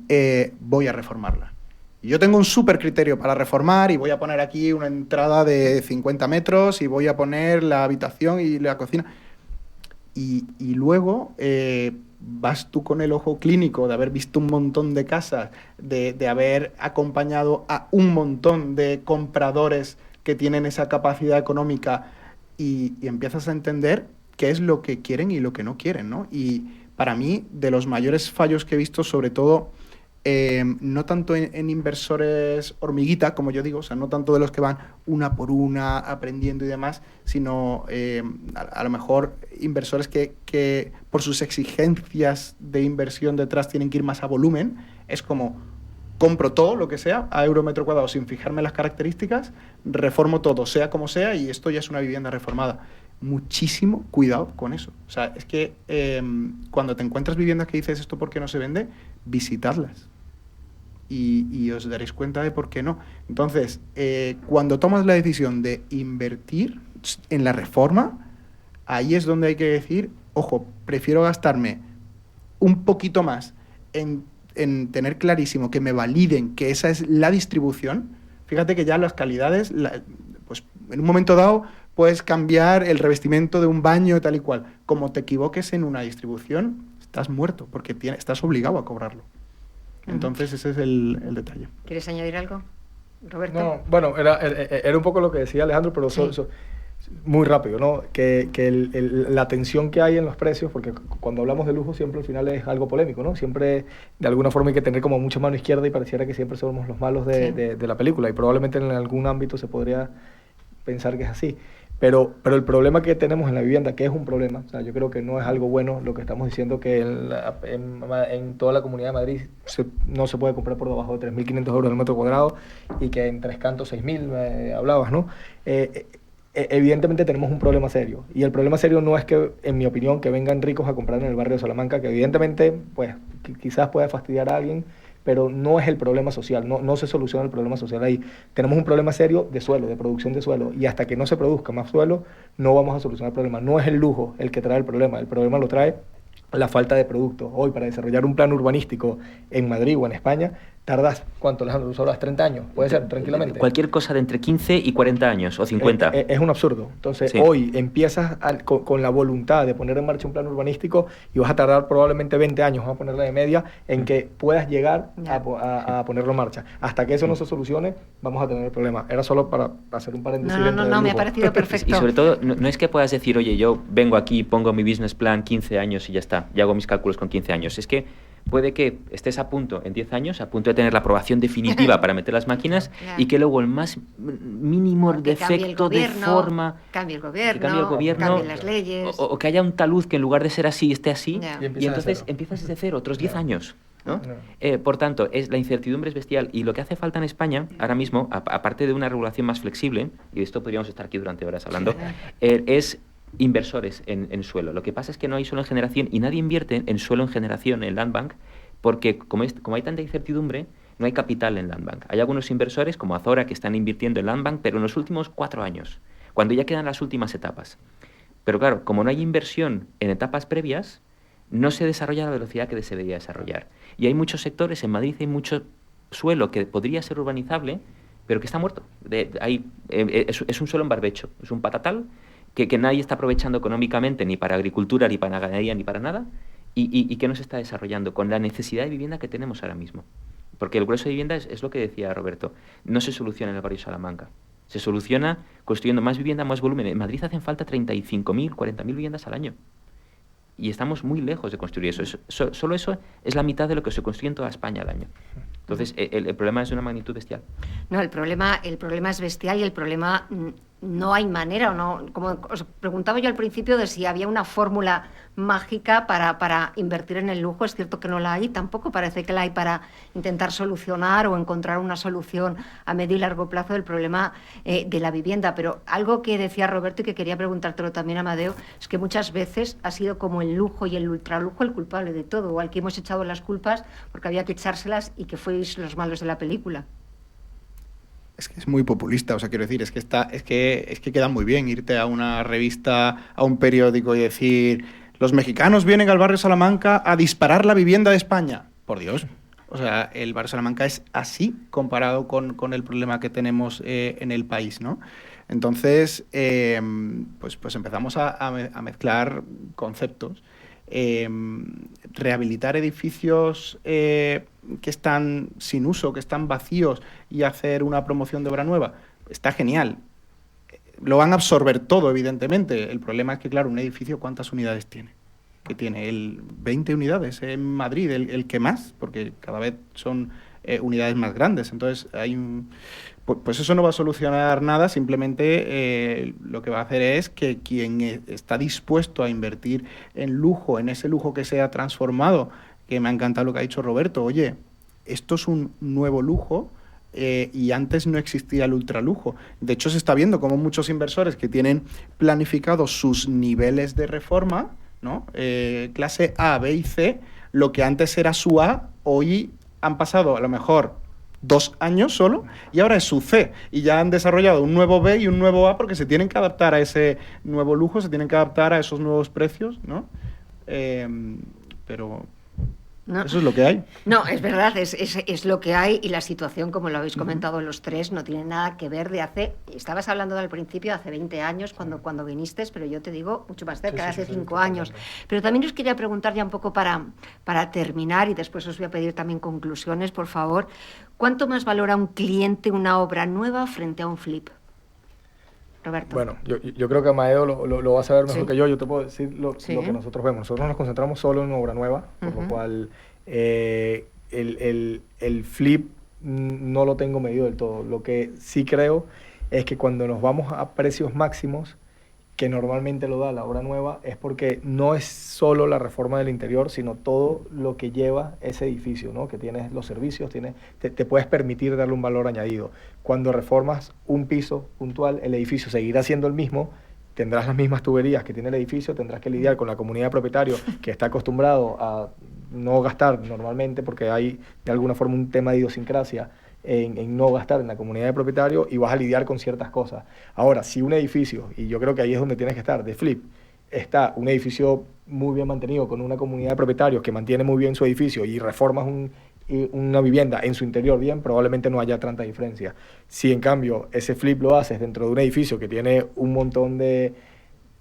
voy a reformarla. Y yo tengo un súper criterio para reformar y voy a poner aquí una entrada de 50 metros y voy a poner la habitación y la cocina. Y luego vas tú con el ojo clínico de haber visto un montón de casas, de haber acompañado a un montón de compradores que tienen esa capacidad económica y empiezas a entender qué es lo que quieren y lo que no quieren, ¿no? Y para mí, de los mayores fallos que he visto, sobre todo, no tanto en inversores hormiguita, como yo digo, o sea, no tanto de los que van una por una aprendiendo y demás, sino a lo mejor inversores que por sus exigencias de inversión detrás tienen que ir más a volumen. Es como, compro todo lo que sea a euro metro cuadrado sin fijarme en las características, reformo todo, sea como sea, y esto ya es una vivienda reformada. Muchísimo cuidado con eso. O sea, es que cuando te encuentras viviendas que dices esto por qué no se vende, visitadlas. Y os daréis cuenta de por qué no. Entonces, cuando tomas la decisión de invertir en la reforma, ahí es donde hay que decir, ojo, prefiero gastarme un poquito más en tener clarísimo que me validen que esa es la distribución. Fíjate que ya las calidades, pues en un momento dado puedes cambiar el revestimiento de un baño tal y cual. Como te equivoques en una distribución, estás muerto, porque estás obligado a cobrarlo. Entonces ese es el detalle. ¿Quieres añadir algo, Roberto? No, bueno, era un poco lo que decía Alejandro, pero Sí. muy rápido, ¿no? Que la tensión que hay en los precios, porque cuando hablamos de lujo siempre al final es algo polémico, ¿no? Siempre de alguna forma hay que tener como mucha mano izquierda y pareciera que siempre somos los malos de la película, y probablemente en algún ámbito se podría pensar que es así. Pero el problema que tenemos en la vivienda, que es un problema, o sea, yo creo que no es algo bueno lo que estamos diciendo, que en toda la Comunidad de Madrid no se puede comprar por debajo de 3.500 euros el metro cuadrado, y que en Tres Cantos 6.000 hablabas, ¿no? Evidentemente tenemos un problema serio, y el problema serio no es que, en mi opinión, que vengan ricos a comprar en el barrio de Salamanca, que evidentemente pues quizás pueda fastidiar a alguien, pero no es el problema social, no se soluciona el problema social ahí. Tenemos un problema serio de suelo, de producción de suelo, y hasta que no se produzca más suelo, no vamos a solucionar el problema. No es el lujo el que trae el problema lo trae la falta de producto. Hoy, para desarrollar un plan urbanístico en Madrid o en España, tardas, ¿cuánto, Alejandro? ¿Tú hablas 30 años? Puede ser, tranquilamente. Cualquier cosa de entre 15 y 40 años, o 50. Es un absurdo. Entonces, Sí. Hoy empiezas con la voluntad de poner en marcha un plan urbanístico y vas a tardar probablemente 20 años, vamos a ponerle de media, en que puedas llegar a ponerlo en marcha. Hasta que eso no se solucione, vamos a tener el problema. Era solo para hacer un paréntesis. No, me ha parecido perfecto. Y sobre todo, no es que puedas decir, oye, yo vengo aquí, pongo mi business plan 15 años y ya está, y hago mis cálculos con 15 años. Es que puede que estés a punto, en 10 años, a punto de tener la aprobación definitiva para meter las máquinas, Claro. y que luego el más mínimo Que cambie el defecto de gobierno, forma... cambie el que cambie el gobierno, cambien las leyes. o que haya un talud que en lugar de ser así, esté así, Ya. Y y empiezas entonces de cero. empiezas desde cero, otros 10 años. ¿no? No. Por tanto, la incertidumbre es bestial, y lo que hace falta en España ahora mismo, aparte de una regulación más flexible, y de esto podríamos estar aquí durante horas hablando, es inversores en suelo. Lo que pasa es que no hay suelo en generación, y nadie invierte en suelo en generación en Land Bank, porque como hay tanta incertidumbre, no hay capital en Land Bank. Hay algunos inversores como Azora que están invirtiendo en Land Bank, pero en los últimos 4 años, cuando ya quedan las últimas etapas. Pero claro, como no hay inversión en etapas previas, no se desarrolla a la velocidad que se debería desarrollar. Y hay muchos sectores, en Madrid hay mucho suelo que podría ser urbanizable, pero que está muerto. Es un suelo en barbecho, es un patatal que nadie está aprovechando económicamente, ni para agricultura, ni para ganadería, ni para nada, y que no se está desarrollando con la necesidad de vivienda que tenemos ahora mismo. Porque el grueso de vivienda es lo que decía Roberto, no se soluciona en el barrio de Salamanca. Se soluciona construyendo más vivienda, más volumen. En Madrid hacen falta 35.000, 40.000 viviendas al año. Y estamos muy lejos de construir eso. Solo eso es la mitad de lo que se construye en toda España al año. Entonces, el problema es de una magnitud bestial. No, el problema es bestial, y el problema no hay manera, no, como os preguntaba yo al principio de si había una fórmula mágica para invertir en el lujo. Es cierto que no la hay, tampoco parece que la hay para intentar solucionar o encontrar una solución a medio y largo plazo del problema de la vivienda. Pero algo que decía Roberto y que quería preguntártelo también, Amadeo, es que muchas veces ha sido como el lujo y el ultralujo el culpable de todo, o al que hemos echado las culpas porque había que echárselas y que fueis los malos de la película. Es que es muy populista, o sea, quiero decir, es que queda muy bien irte a una revista, a un periódico y decir, los mexicanos vienen al barrio Salamanca a disparar la vivienda de España. Por Dios. O sea, el barrio Salamanca es así comparado con el problema que tenemos en el país, ¿no? Entonces, pues empezamos a mezclar conceptos. Rehabilitar edificios que están sin uso, que están vacíos y hacer una promoción de obra nueva, está genial. Lo van a absorber todo, evidentemente. El problema es que, claro, un edificio, ¿cuántas unidades tiene? Que tiene 20 unidades en Madrid, el que más, porque cada vez son unidades más grandes. Entonces, pues eso no va a solucionar nada, simplemente lo que va a hacer es que quien está dispuesto a invertir en lujo, en ese lujo que se ha transformado, que me ha encantado lo que ha dicho Roberto, oye, esto es un nuevo lujo y antes no existía el ultralujo. De hecho, se está viendo como muchos inversores que tienen planificados sus niveles de reforma, ¿no? Clase A, B y C, lo que antes era su A, hoy han pasado a lo mejor 2 años solo y ahora es su C y ya han desarrollado un nuevo B y un nuevo A porque se tienen que adaptar a ese nuevo lujo, se tienen que adaptar a esos nuevos precios, ¿no? Pero No. eso es lo que hay. No, es verdad, es lo que hay y la situación, como lo habéis comentado los tres, no tiene nada que ver de hace... Estabas hablando al principio, hace 20 años, cuando viniste, pero yo te digo mucho más cerca, hace 5 años. Pero también os quería preguntar ya un poco para terminar, y después os voy a pedir también conclusiones, por favor. ¿Cuánto más valora un cliente una obra nueva frente a un flip? Roberto. Bueno, yo creo que Amadeo lo va a saber mejor Sí. que yo. Yo te puedo decir lo Sí. que nosotros vemos. Nosotros nos concentramos solo en obra nueva, por lo cual el flip no lo tengo medido del todo. Lo que sí creo es que cuando nos vamos a precios máximos, que normalmente lo da la obra nueva, es porque no es solo la reforma del interior, sino todo lo que lleva ese edificio, ¿no? Que tienes los servicios, te puedes permitir darle un valor añadido. Cuando reformas un piso puntual, el edificio seguirá siendo el mismo, tendrás las mismas tuberías que tiene el edificio, tendrás que lidiar con la comunidad de propietarios que está acostumbrado a no gastar normalmente porque hay de alguna forma un tema de idiosincrasia en no gastar en la comunidad de propietarios y vas a lidiar con ciertas cosas. Ahora, si un edificio, y yo creo que ahí es donde tienes que estar, de flip, está un edificio muy bien mantenido con una comunidad de propietarios que mantiene muy bien su edificio y reformas una vivienda en su interior bien, probablemente no haya tanta diferencia. Si en cambio ese flip lo haces dentro de un edificio que tiene un montón de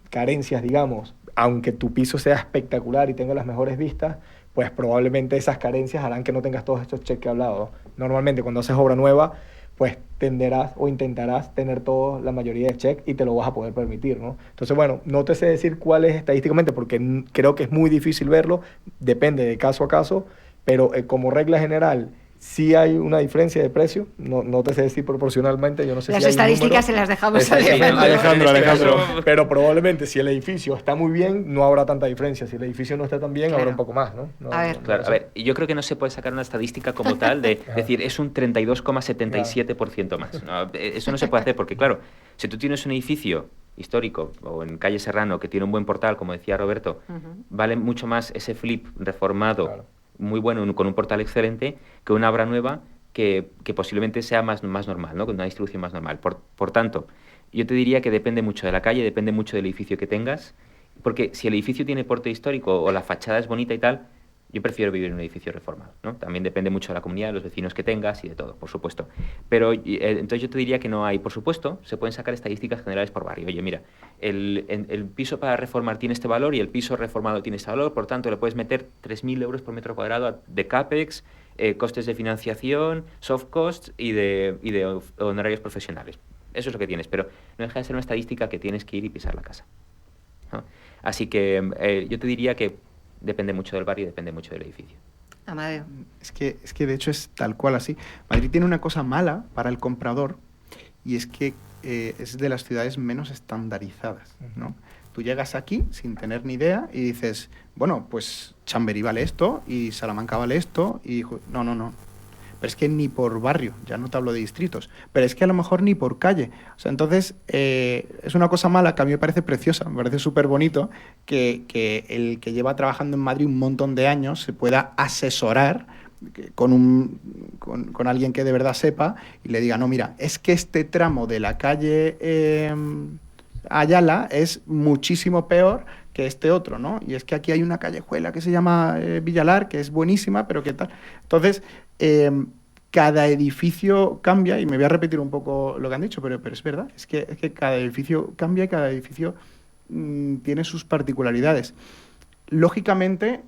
carencias, digamos, aunque tu piso sea espectacular y tenga las mejores vistas, pues probablemente esas carencias harán que no tengas todos estos checks que he hablado. Normalmente cuando haces obra nueva, pues tenderás o intentarás tener la mayoría de checks y te lo vas a poder permitir, ¿no? Entonces, bueno, no te sé decir cuál es estadísticamente porque creo que es muy difícil verlo, depende de caso a caso, pero como regla general, sí hay una diferencia de precio, no te sé decir proporcionalmente, yo no sé Las si hay estadísticas se las dejamos a Alejandro. Pero probablemente si el edificio está muy bien, no habrá tanta diferencia. Si el edificio no está tan bien, Claro. habrá un poco más, ¿no? A ver. Claro, a ver, yo creo que no se puede sacar una estadística como tal de decir es un 32,77% más. No, eso no se puede hacer porque, claro, si tú tienes un edificio histórico o en calle Serrano que tiene un buen portal, como decía Roberto, vale mucho más ese flip reformado, Claro. muy bueno, con un portal excelente, que una obra nueva que posiblemente sea más normal, ¿no? Con una distribución más normal. Por tanto, yo te diría que depende mucho de la calle, depende mucho del edificio que tengas, porque si el edificio tiene porte histórico o la fachada es bonita y tal, yo prefiero vivir en un edificio reformado, ¿no? También depende mucho de la comunidad, de los vecinos que tengas y de todo, por supuesto. Pero entonces yo te diría que no hay, por supuesto, se pueden sacar estadísticas generales por barrio. Oye, mira, el piso para reformar tiene este valor y el piso reformado tiene este valor, por tanto le puedes meter 3.000 euros por metro cuadrado de CAPEX, costes de financiación, soft costs y de honorarios profesionales. Eso es lo que tienes, pero no deja de ser una estadística que tienes que ir y pisar la casa, ¿no? Así que yo te diría que depende mucho del barrio y depende mucho del edificio. Amadeo. Es que de hecho es tal cual así. Madrid tiene una cosa mala para el comprador y es que es de las ciudades menos estandarizadas, ¿no? Tú llegas aquí sin tener ni idea y dices, bueno, pues Chamberí vale esto y Salamanca vale esto y... No. Pero es que ni por barrio, ya no te hablo de distritos, pero es que a lo mejor ni por calle. O sea, entonces es una cosa mala que a mí me parece preciosa, me parece súper bonito que el que lleva trabajando en Madrid un montón de años se pueda asesorar con alguien que de verdad sepa y le diga, no, mira, es que este tramo de la calle Ayala es muchísimo peor que este otro, ¿no? Y es que aquí hay una callejuela que se llama Villalar, que es buenísima, pero ¿qué tal? Entonces, cada edificio cambia, y me voy a repetir un poco lo que han dicho, pero es verdad, es que cada edificio cambia y cada edificio tiene sus particularidades. Lógicamente,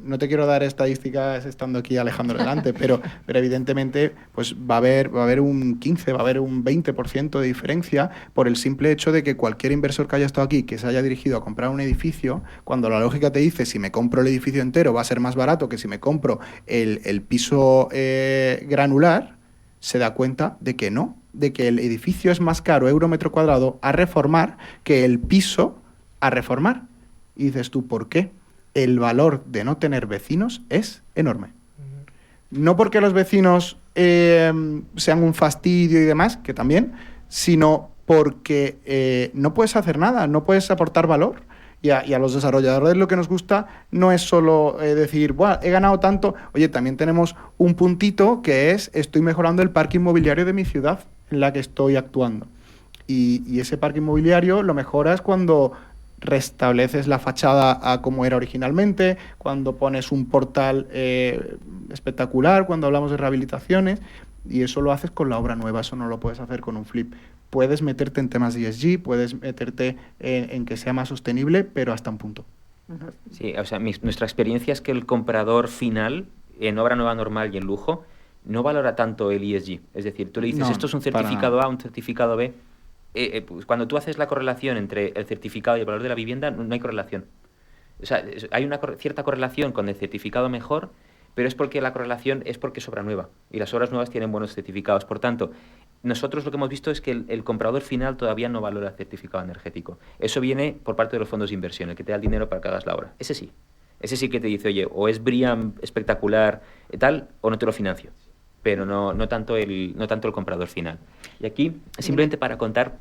no te quiero dar estadísticas estando aquí Alejandro delante, pero evidentemente pues va a haber un 15, va a haber un 20% de diferencia por el simple hecho de que cualquier inversor que haya estado aquí, que se haya dirigido a comprar un edificio, cuando la lógica te dice si me compro el edificio entero va a ser más barato que si me compro el piso granular, se da cuenta de que no, de que el edificio es más caro euro metro cuadrado a reformar que el piso a reformar. Y dices tú, ¿por qué? El valor de no tener vecinos es enorme. No porque los vecinos sean un fastidio y demás, que también, sino porque no puedes hacer nada, no puedes aportar valor. Y a los desarrolladores lo que nos gusta no es solo decir, Buah, he ganado tanto. Oye, también tenemos un puntito que es, estoy mejorando el parque inmobiliario de mi ciudad en la que estoy actuando. Y ese parque inmobiliario lo mejoras cuando restableces la fachada a como era originalmente, cuando pones un portal espectacular, cuando hablamos de rehabilitaciones, y eso lo haces con la obra nueva, eso no lo puedes hacer con un flip. Puedes meterte en temas de ESG, puedes meterte en que sea más sostenible, pero hasta un punto. Sí, o sea, nuestra experiencia es que el comprador final, en obra nueva normal y en lujo, no valora tanto el ESG. Es decir, tú le dices, esto es un certificado A, un certificado B. Pues cuando tú haces la correlación entre el certificado y el valor de la vivienda, no hay correlación. O sea, hay una cierta correlación con el certificado mejor, pero es porque la correlación es porque es obra nueva y las obras nuevas tienen buenos certificados. Por tanto, nosotros lo que hemos visto es que el comprador final todavía no valora el certificado energético. Eso viene por parte de los fondos de inversión, el que te da el dinero para que hagas la obra. Ese sí que te dice, oye, o es BREEAM espectacular tal, o no te lo financio. Pero no tanto el comprador final. Y aquí, simplemente para contar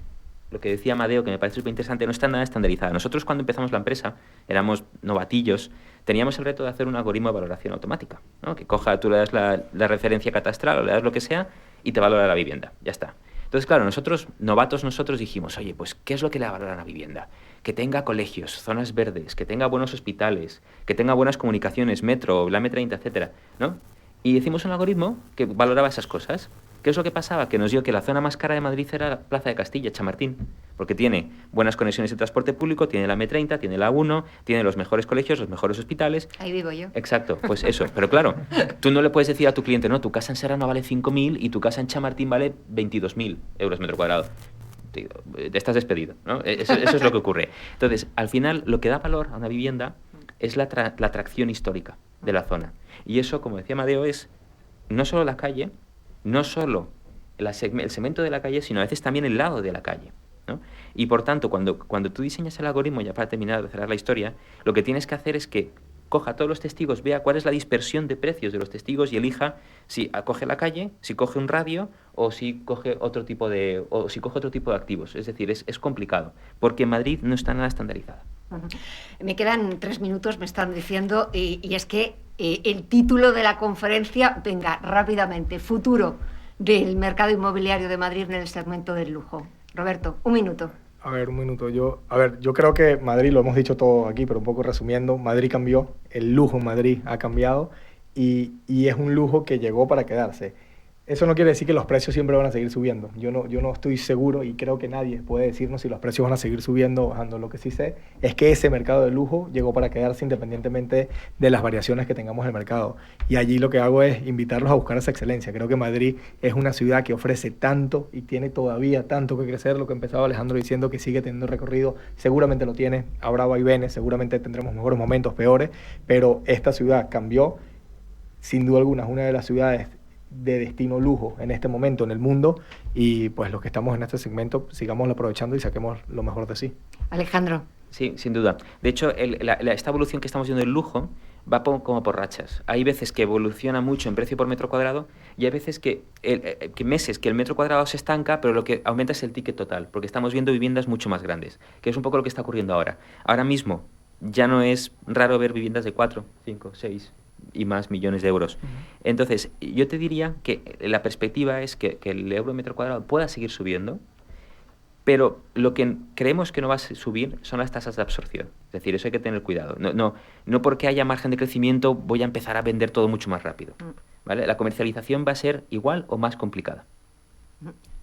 lo que decía Amadeo, que me parece súper interesante, no está nada estandarizada. Nosotros cuando empezamos la empresa, éramos novatillos, teníamos el reto de hacer un algoritmo de valoración automática, ¿no? Que coja, tú le das la referencia catastral o le das lo que sea y te valora la vivienda, ya está. Entonces, claro, novatos, dijimos, oye, pues, ¿qué es lo que le valora a la vivienda? Que tenga colegios, zonas verdes, que tenga buenos hospitales, que tenga buenas comunicaciones, metro, la M30, etcétera, ¿no? Y hicimos un algoritmo que valoraba esas cosas. ¿Qué es lo que pasaba? Que nos dio que la zona más cara de Madrid era la Plaza de Castilla, Chamartín, porque tiene buenas conexiones de transporte público, tiene la M30, tiene la A1, tiene los mejores colegios, los mejores hospitales. Ahí vivo yo. Exacto, pues eso. Pero claro, tú no le puedes decir a tu cliente, no, tu casa en Serrano vale 5.000 y tu casa en Chamartín vale 22.000 euros metro cuadrado. Te estás despedido, ¿no? Eso es lo que ocurre. Entonces, al final, lo que da valor a una vivienda es la atracción histórica de la zona. Y eso, como decía Amadeo, es no solo la calle, no solo el segmento de la calle, sino a veces también el lado de la calle, ¿no? Y por tanto, cuando tú diseñas el algoritmo, ya para terminar de cerrar la historia, lo que tienes que hacer es que coja todos los testigos, vea cuál es la dispersión de precios de los testigos y elija si acoge la calle, si coge un radio o si coge otro tipo de activos. Es decir, es complicado, porque en Madrid no está nada estandarizada. Me quedan 3 minutos, me están diciendo, y es que el título de la conferencia, venga, rápidamente, futuro del mercado inmobiliario de Madrid en el segmento del lujo. Roberto, un minuto. A ver, un minuto. Yo creo que Madrid, lo hemos dicho todo aquí, pero un poco resumiendo, Madrid cambió, el lujo en Madrid ha cambiado y es un lujo que llegó para quedarse. Eso no quiere decir que los precios siempre van a seguir subiendo. Yo no estoy seguro y creo que nadie puede decirnos si los precios van a seguir subiendo o bajando. Lo que sí sé es que ese mercado de lujo llegó para quedarse independientemente de las variaciones que tengamos en el mercado. Y allí lo que hago es invitarlos a buscar esa excelencia. Creo que Madrid es una ciudad que ofrece tanto y tiene todavía tanto que crecer. Lo que empezaba Alejandro diciendo, que sigue teniendo recorrido, seguramente lo tiene. Habrá vaivenes, seguramente tendremos mejores momentos, peores, pero esta ciudad cambió. Sin duda alguna, es una de las ciudades de destino lujo en este momento en el mundo, y pues los que estamos en este segmento sigámoslo aprovechando y saquemos lo mejor de sí. Alejandro. Sí, sin duda. De hecho, esta evolución que estamos viendo del lujo va como por rachas. Hay veces que evoluciona mucho en precio por metro cuadrado y hay veces que meses que el metro cuadrado se estanca, pero lo que aumenta es el ticket total, porque estamos viendo viviendas mucho más grandes, que es un poco lo que está ocurriendo ahora. Ahora mismo ya no es raro ver viviendas de 4, 5, 6 y más millones de euros. Entonces, yo te diría que la perspectiva es que el euro metro cuadrado pueda seguir subiendo, pero lo que creemos que no va a subir son las tasas de absorción. Es decir, eso hay que tener cuidado. No porque haya margen de crecimiento voy a empezar a vender todo mucho más rápido, ¿vale? La comercialización va a ser igual o más complicada.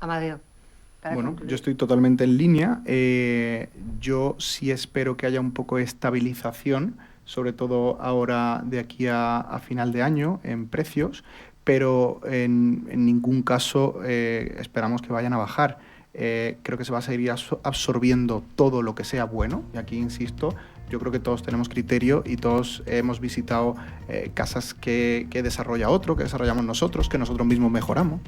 Amadeo. Bueno, yo estoy totalmente en línea. Yo sí espero que haya un poco de estabilización, sobre todo ahora de aquí a final de año, en precios, pero en ningún caso esperamos que vayan a bajar. Creo que se va a seguir absorbiendo todo lo que sea bueno, y aquí insisto, yo creo que todos tenemos criterio y todos hemos visitado casas que desarrolla otro, que desarrollamos nosotros, que nosotros mismos mejoramos.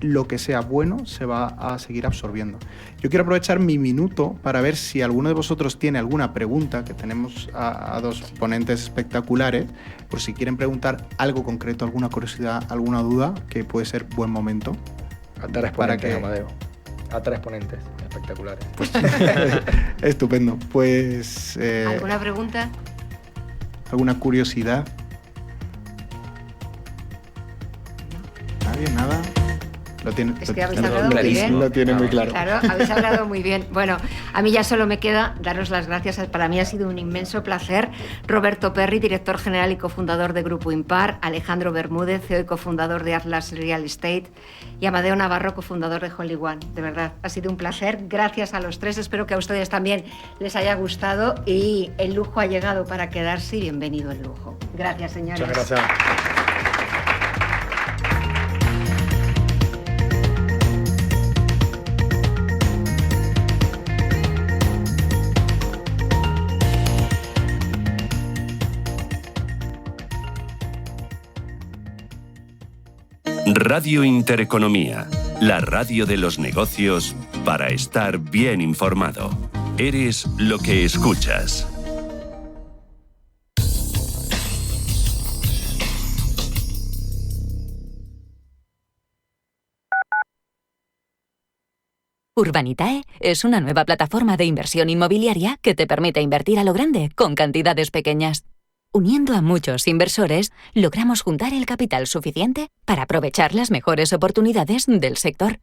Lo que sea bueno se va a seguir absorbiendo. Yo quiero aprovechar mi minuto para ver si alguno de vosotros tiene alguna pregunta, que tenemos a dos ponentes espectaculares, por si quieren preguntar algo concreto, alguna curiosidad, alguna duda, que puede ser buen momento. A tres ponentes, Amadeo. A tres ponentes espectaculares. Pues, estupendo. Pues... ¿Alguna pregunta? ¿Alguna curiosidad? ¿Nadie? ¿Nada? Es que habéis hablado muy bien. Lo tiene muy claro. Claro, habéis hablado muy bien. Bueno, a mí ya solo me queda daros las gracias. Para mí ha sido un inmenso placer. Roberto Perri, director general y cofundador de Grupo Impar, Alejandro Bermúdez, CEO y cofundador de Atlas Real Estate, y Amadeo Navarro, cofundador de Holy One. De verdad, ha sido un placer. Gracias a los tres. Espero que a ustedes también les haya gustado y el lujo ha llegado para quedarse y bienvenido el lujo. Gracias, señores. Muchas gracias. Radio Intereconomía, la radio de los negocios para estar bien informado. Eres lo que escuchas. Urbanitae es una nueva plataforma de inversión inmobiliaria que te permite invertir a lo grande con cantidades pequeñas. Uniendo a muchos inversores, logramos juntar el capital suficiente para aprovechar las mejores oportunidades del sector.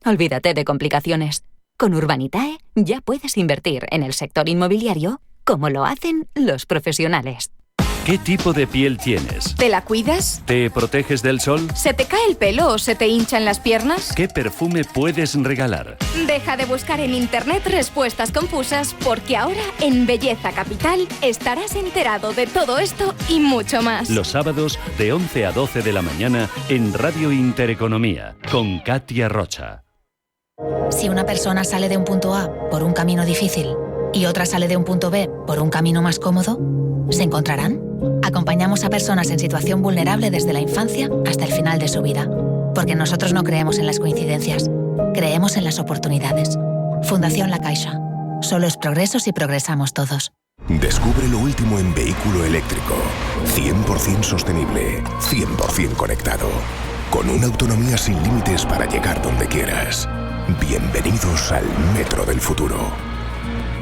Olvídate de complicaciones. Con Urbanitae ya puedes invertir en el sector inmobiliario como lo hacen los profesionales. ¿Qué tipo de piel tienes? ¿Te la cuidas? ¿Te proteges del sol? ¿Se te cae el pelo o se te hinchan las piernas? ¿Qué perfume puedes regalar? Deja de buscar en internet respuestas confusas, porque ahora en Belleza Capital estarás enterado de todo esto y mucho más. Los sábados de 11 a 12 de la mañana en Radio Intereconomía con Katia Rocha. Si una persona sale de un punto A por un camino difícil y otra sale de un punto B por un camino más cómodo, ¿se encontrarán? Acompañamos a personas en situación vulnerable desde la infancia hasta el final de su vida, porque nosotros no creemos en las coincidencias, creemos en las oportunidades. Fundación La Caixa. Solo es progreso si progresamos todos. Descubre lo último en vehículo eléctrico, 100% sostenible, 100% conectado, con una autonomía sin límites para llegar donde quieras. Bienvenidos al Metro del futuro.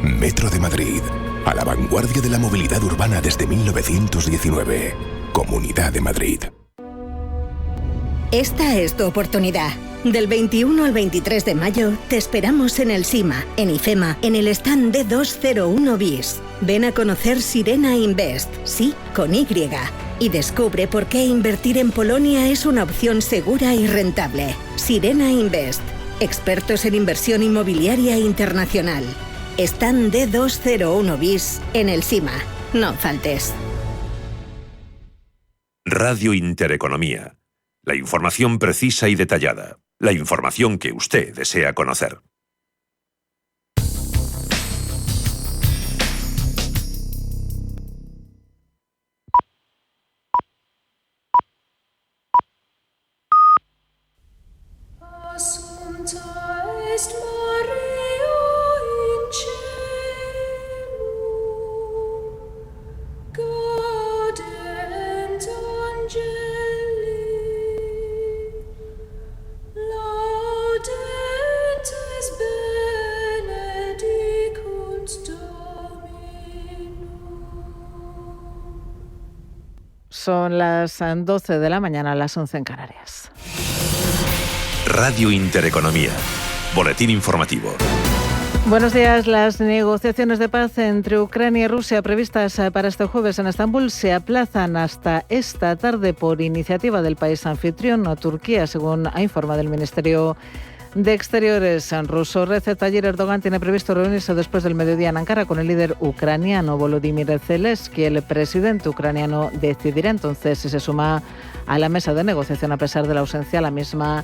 Metro de Madrid, a la vanguardia de la movilidad urbana desde 1919. Comunidad de Madrid. Esta es tu oportunidad. Del 21 al 23 de mayo te esperamos en el SIMA, en IFEMA, en el stand D201 BIS. Ven a conocer Sirena Invest, sí, con Y, y descubre por qué invertir en Polonia es una opción segura y rentable. Sirena Invest, expertos en inversión inmobiliaria internacional. Stand D201 BIS en el SIMA. No faltes. Radio Intereconomía. La información precisa y detallada. La información que usted desea conocer. Son las 12 de la mañana, las 11 en Canarias. Radio Intereconomía. Boletín informativo. Buenos días. Las negociaciones de paz entre Ucrania y Rusia previstas para este jueves en Estambul se aplazan hasta esta tarde por iniciativa del país anfitrión, Turquía, según ha informado el Ministerio de Exteriores ruso. Recep Tayyip Erdogan tiene previsto reunirse después del mediodía en Ankara con el líder ucraniano Volodymyr Zelensky. El presidente ucraniano decidirá entonces si se suma a la mesa de negociación a pesar de la ausencia a la misma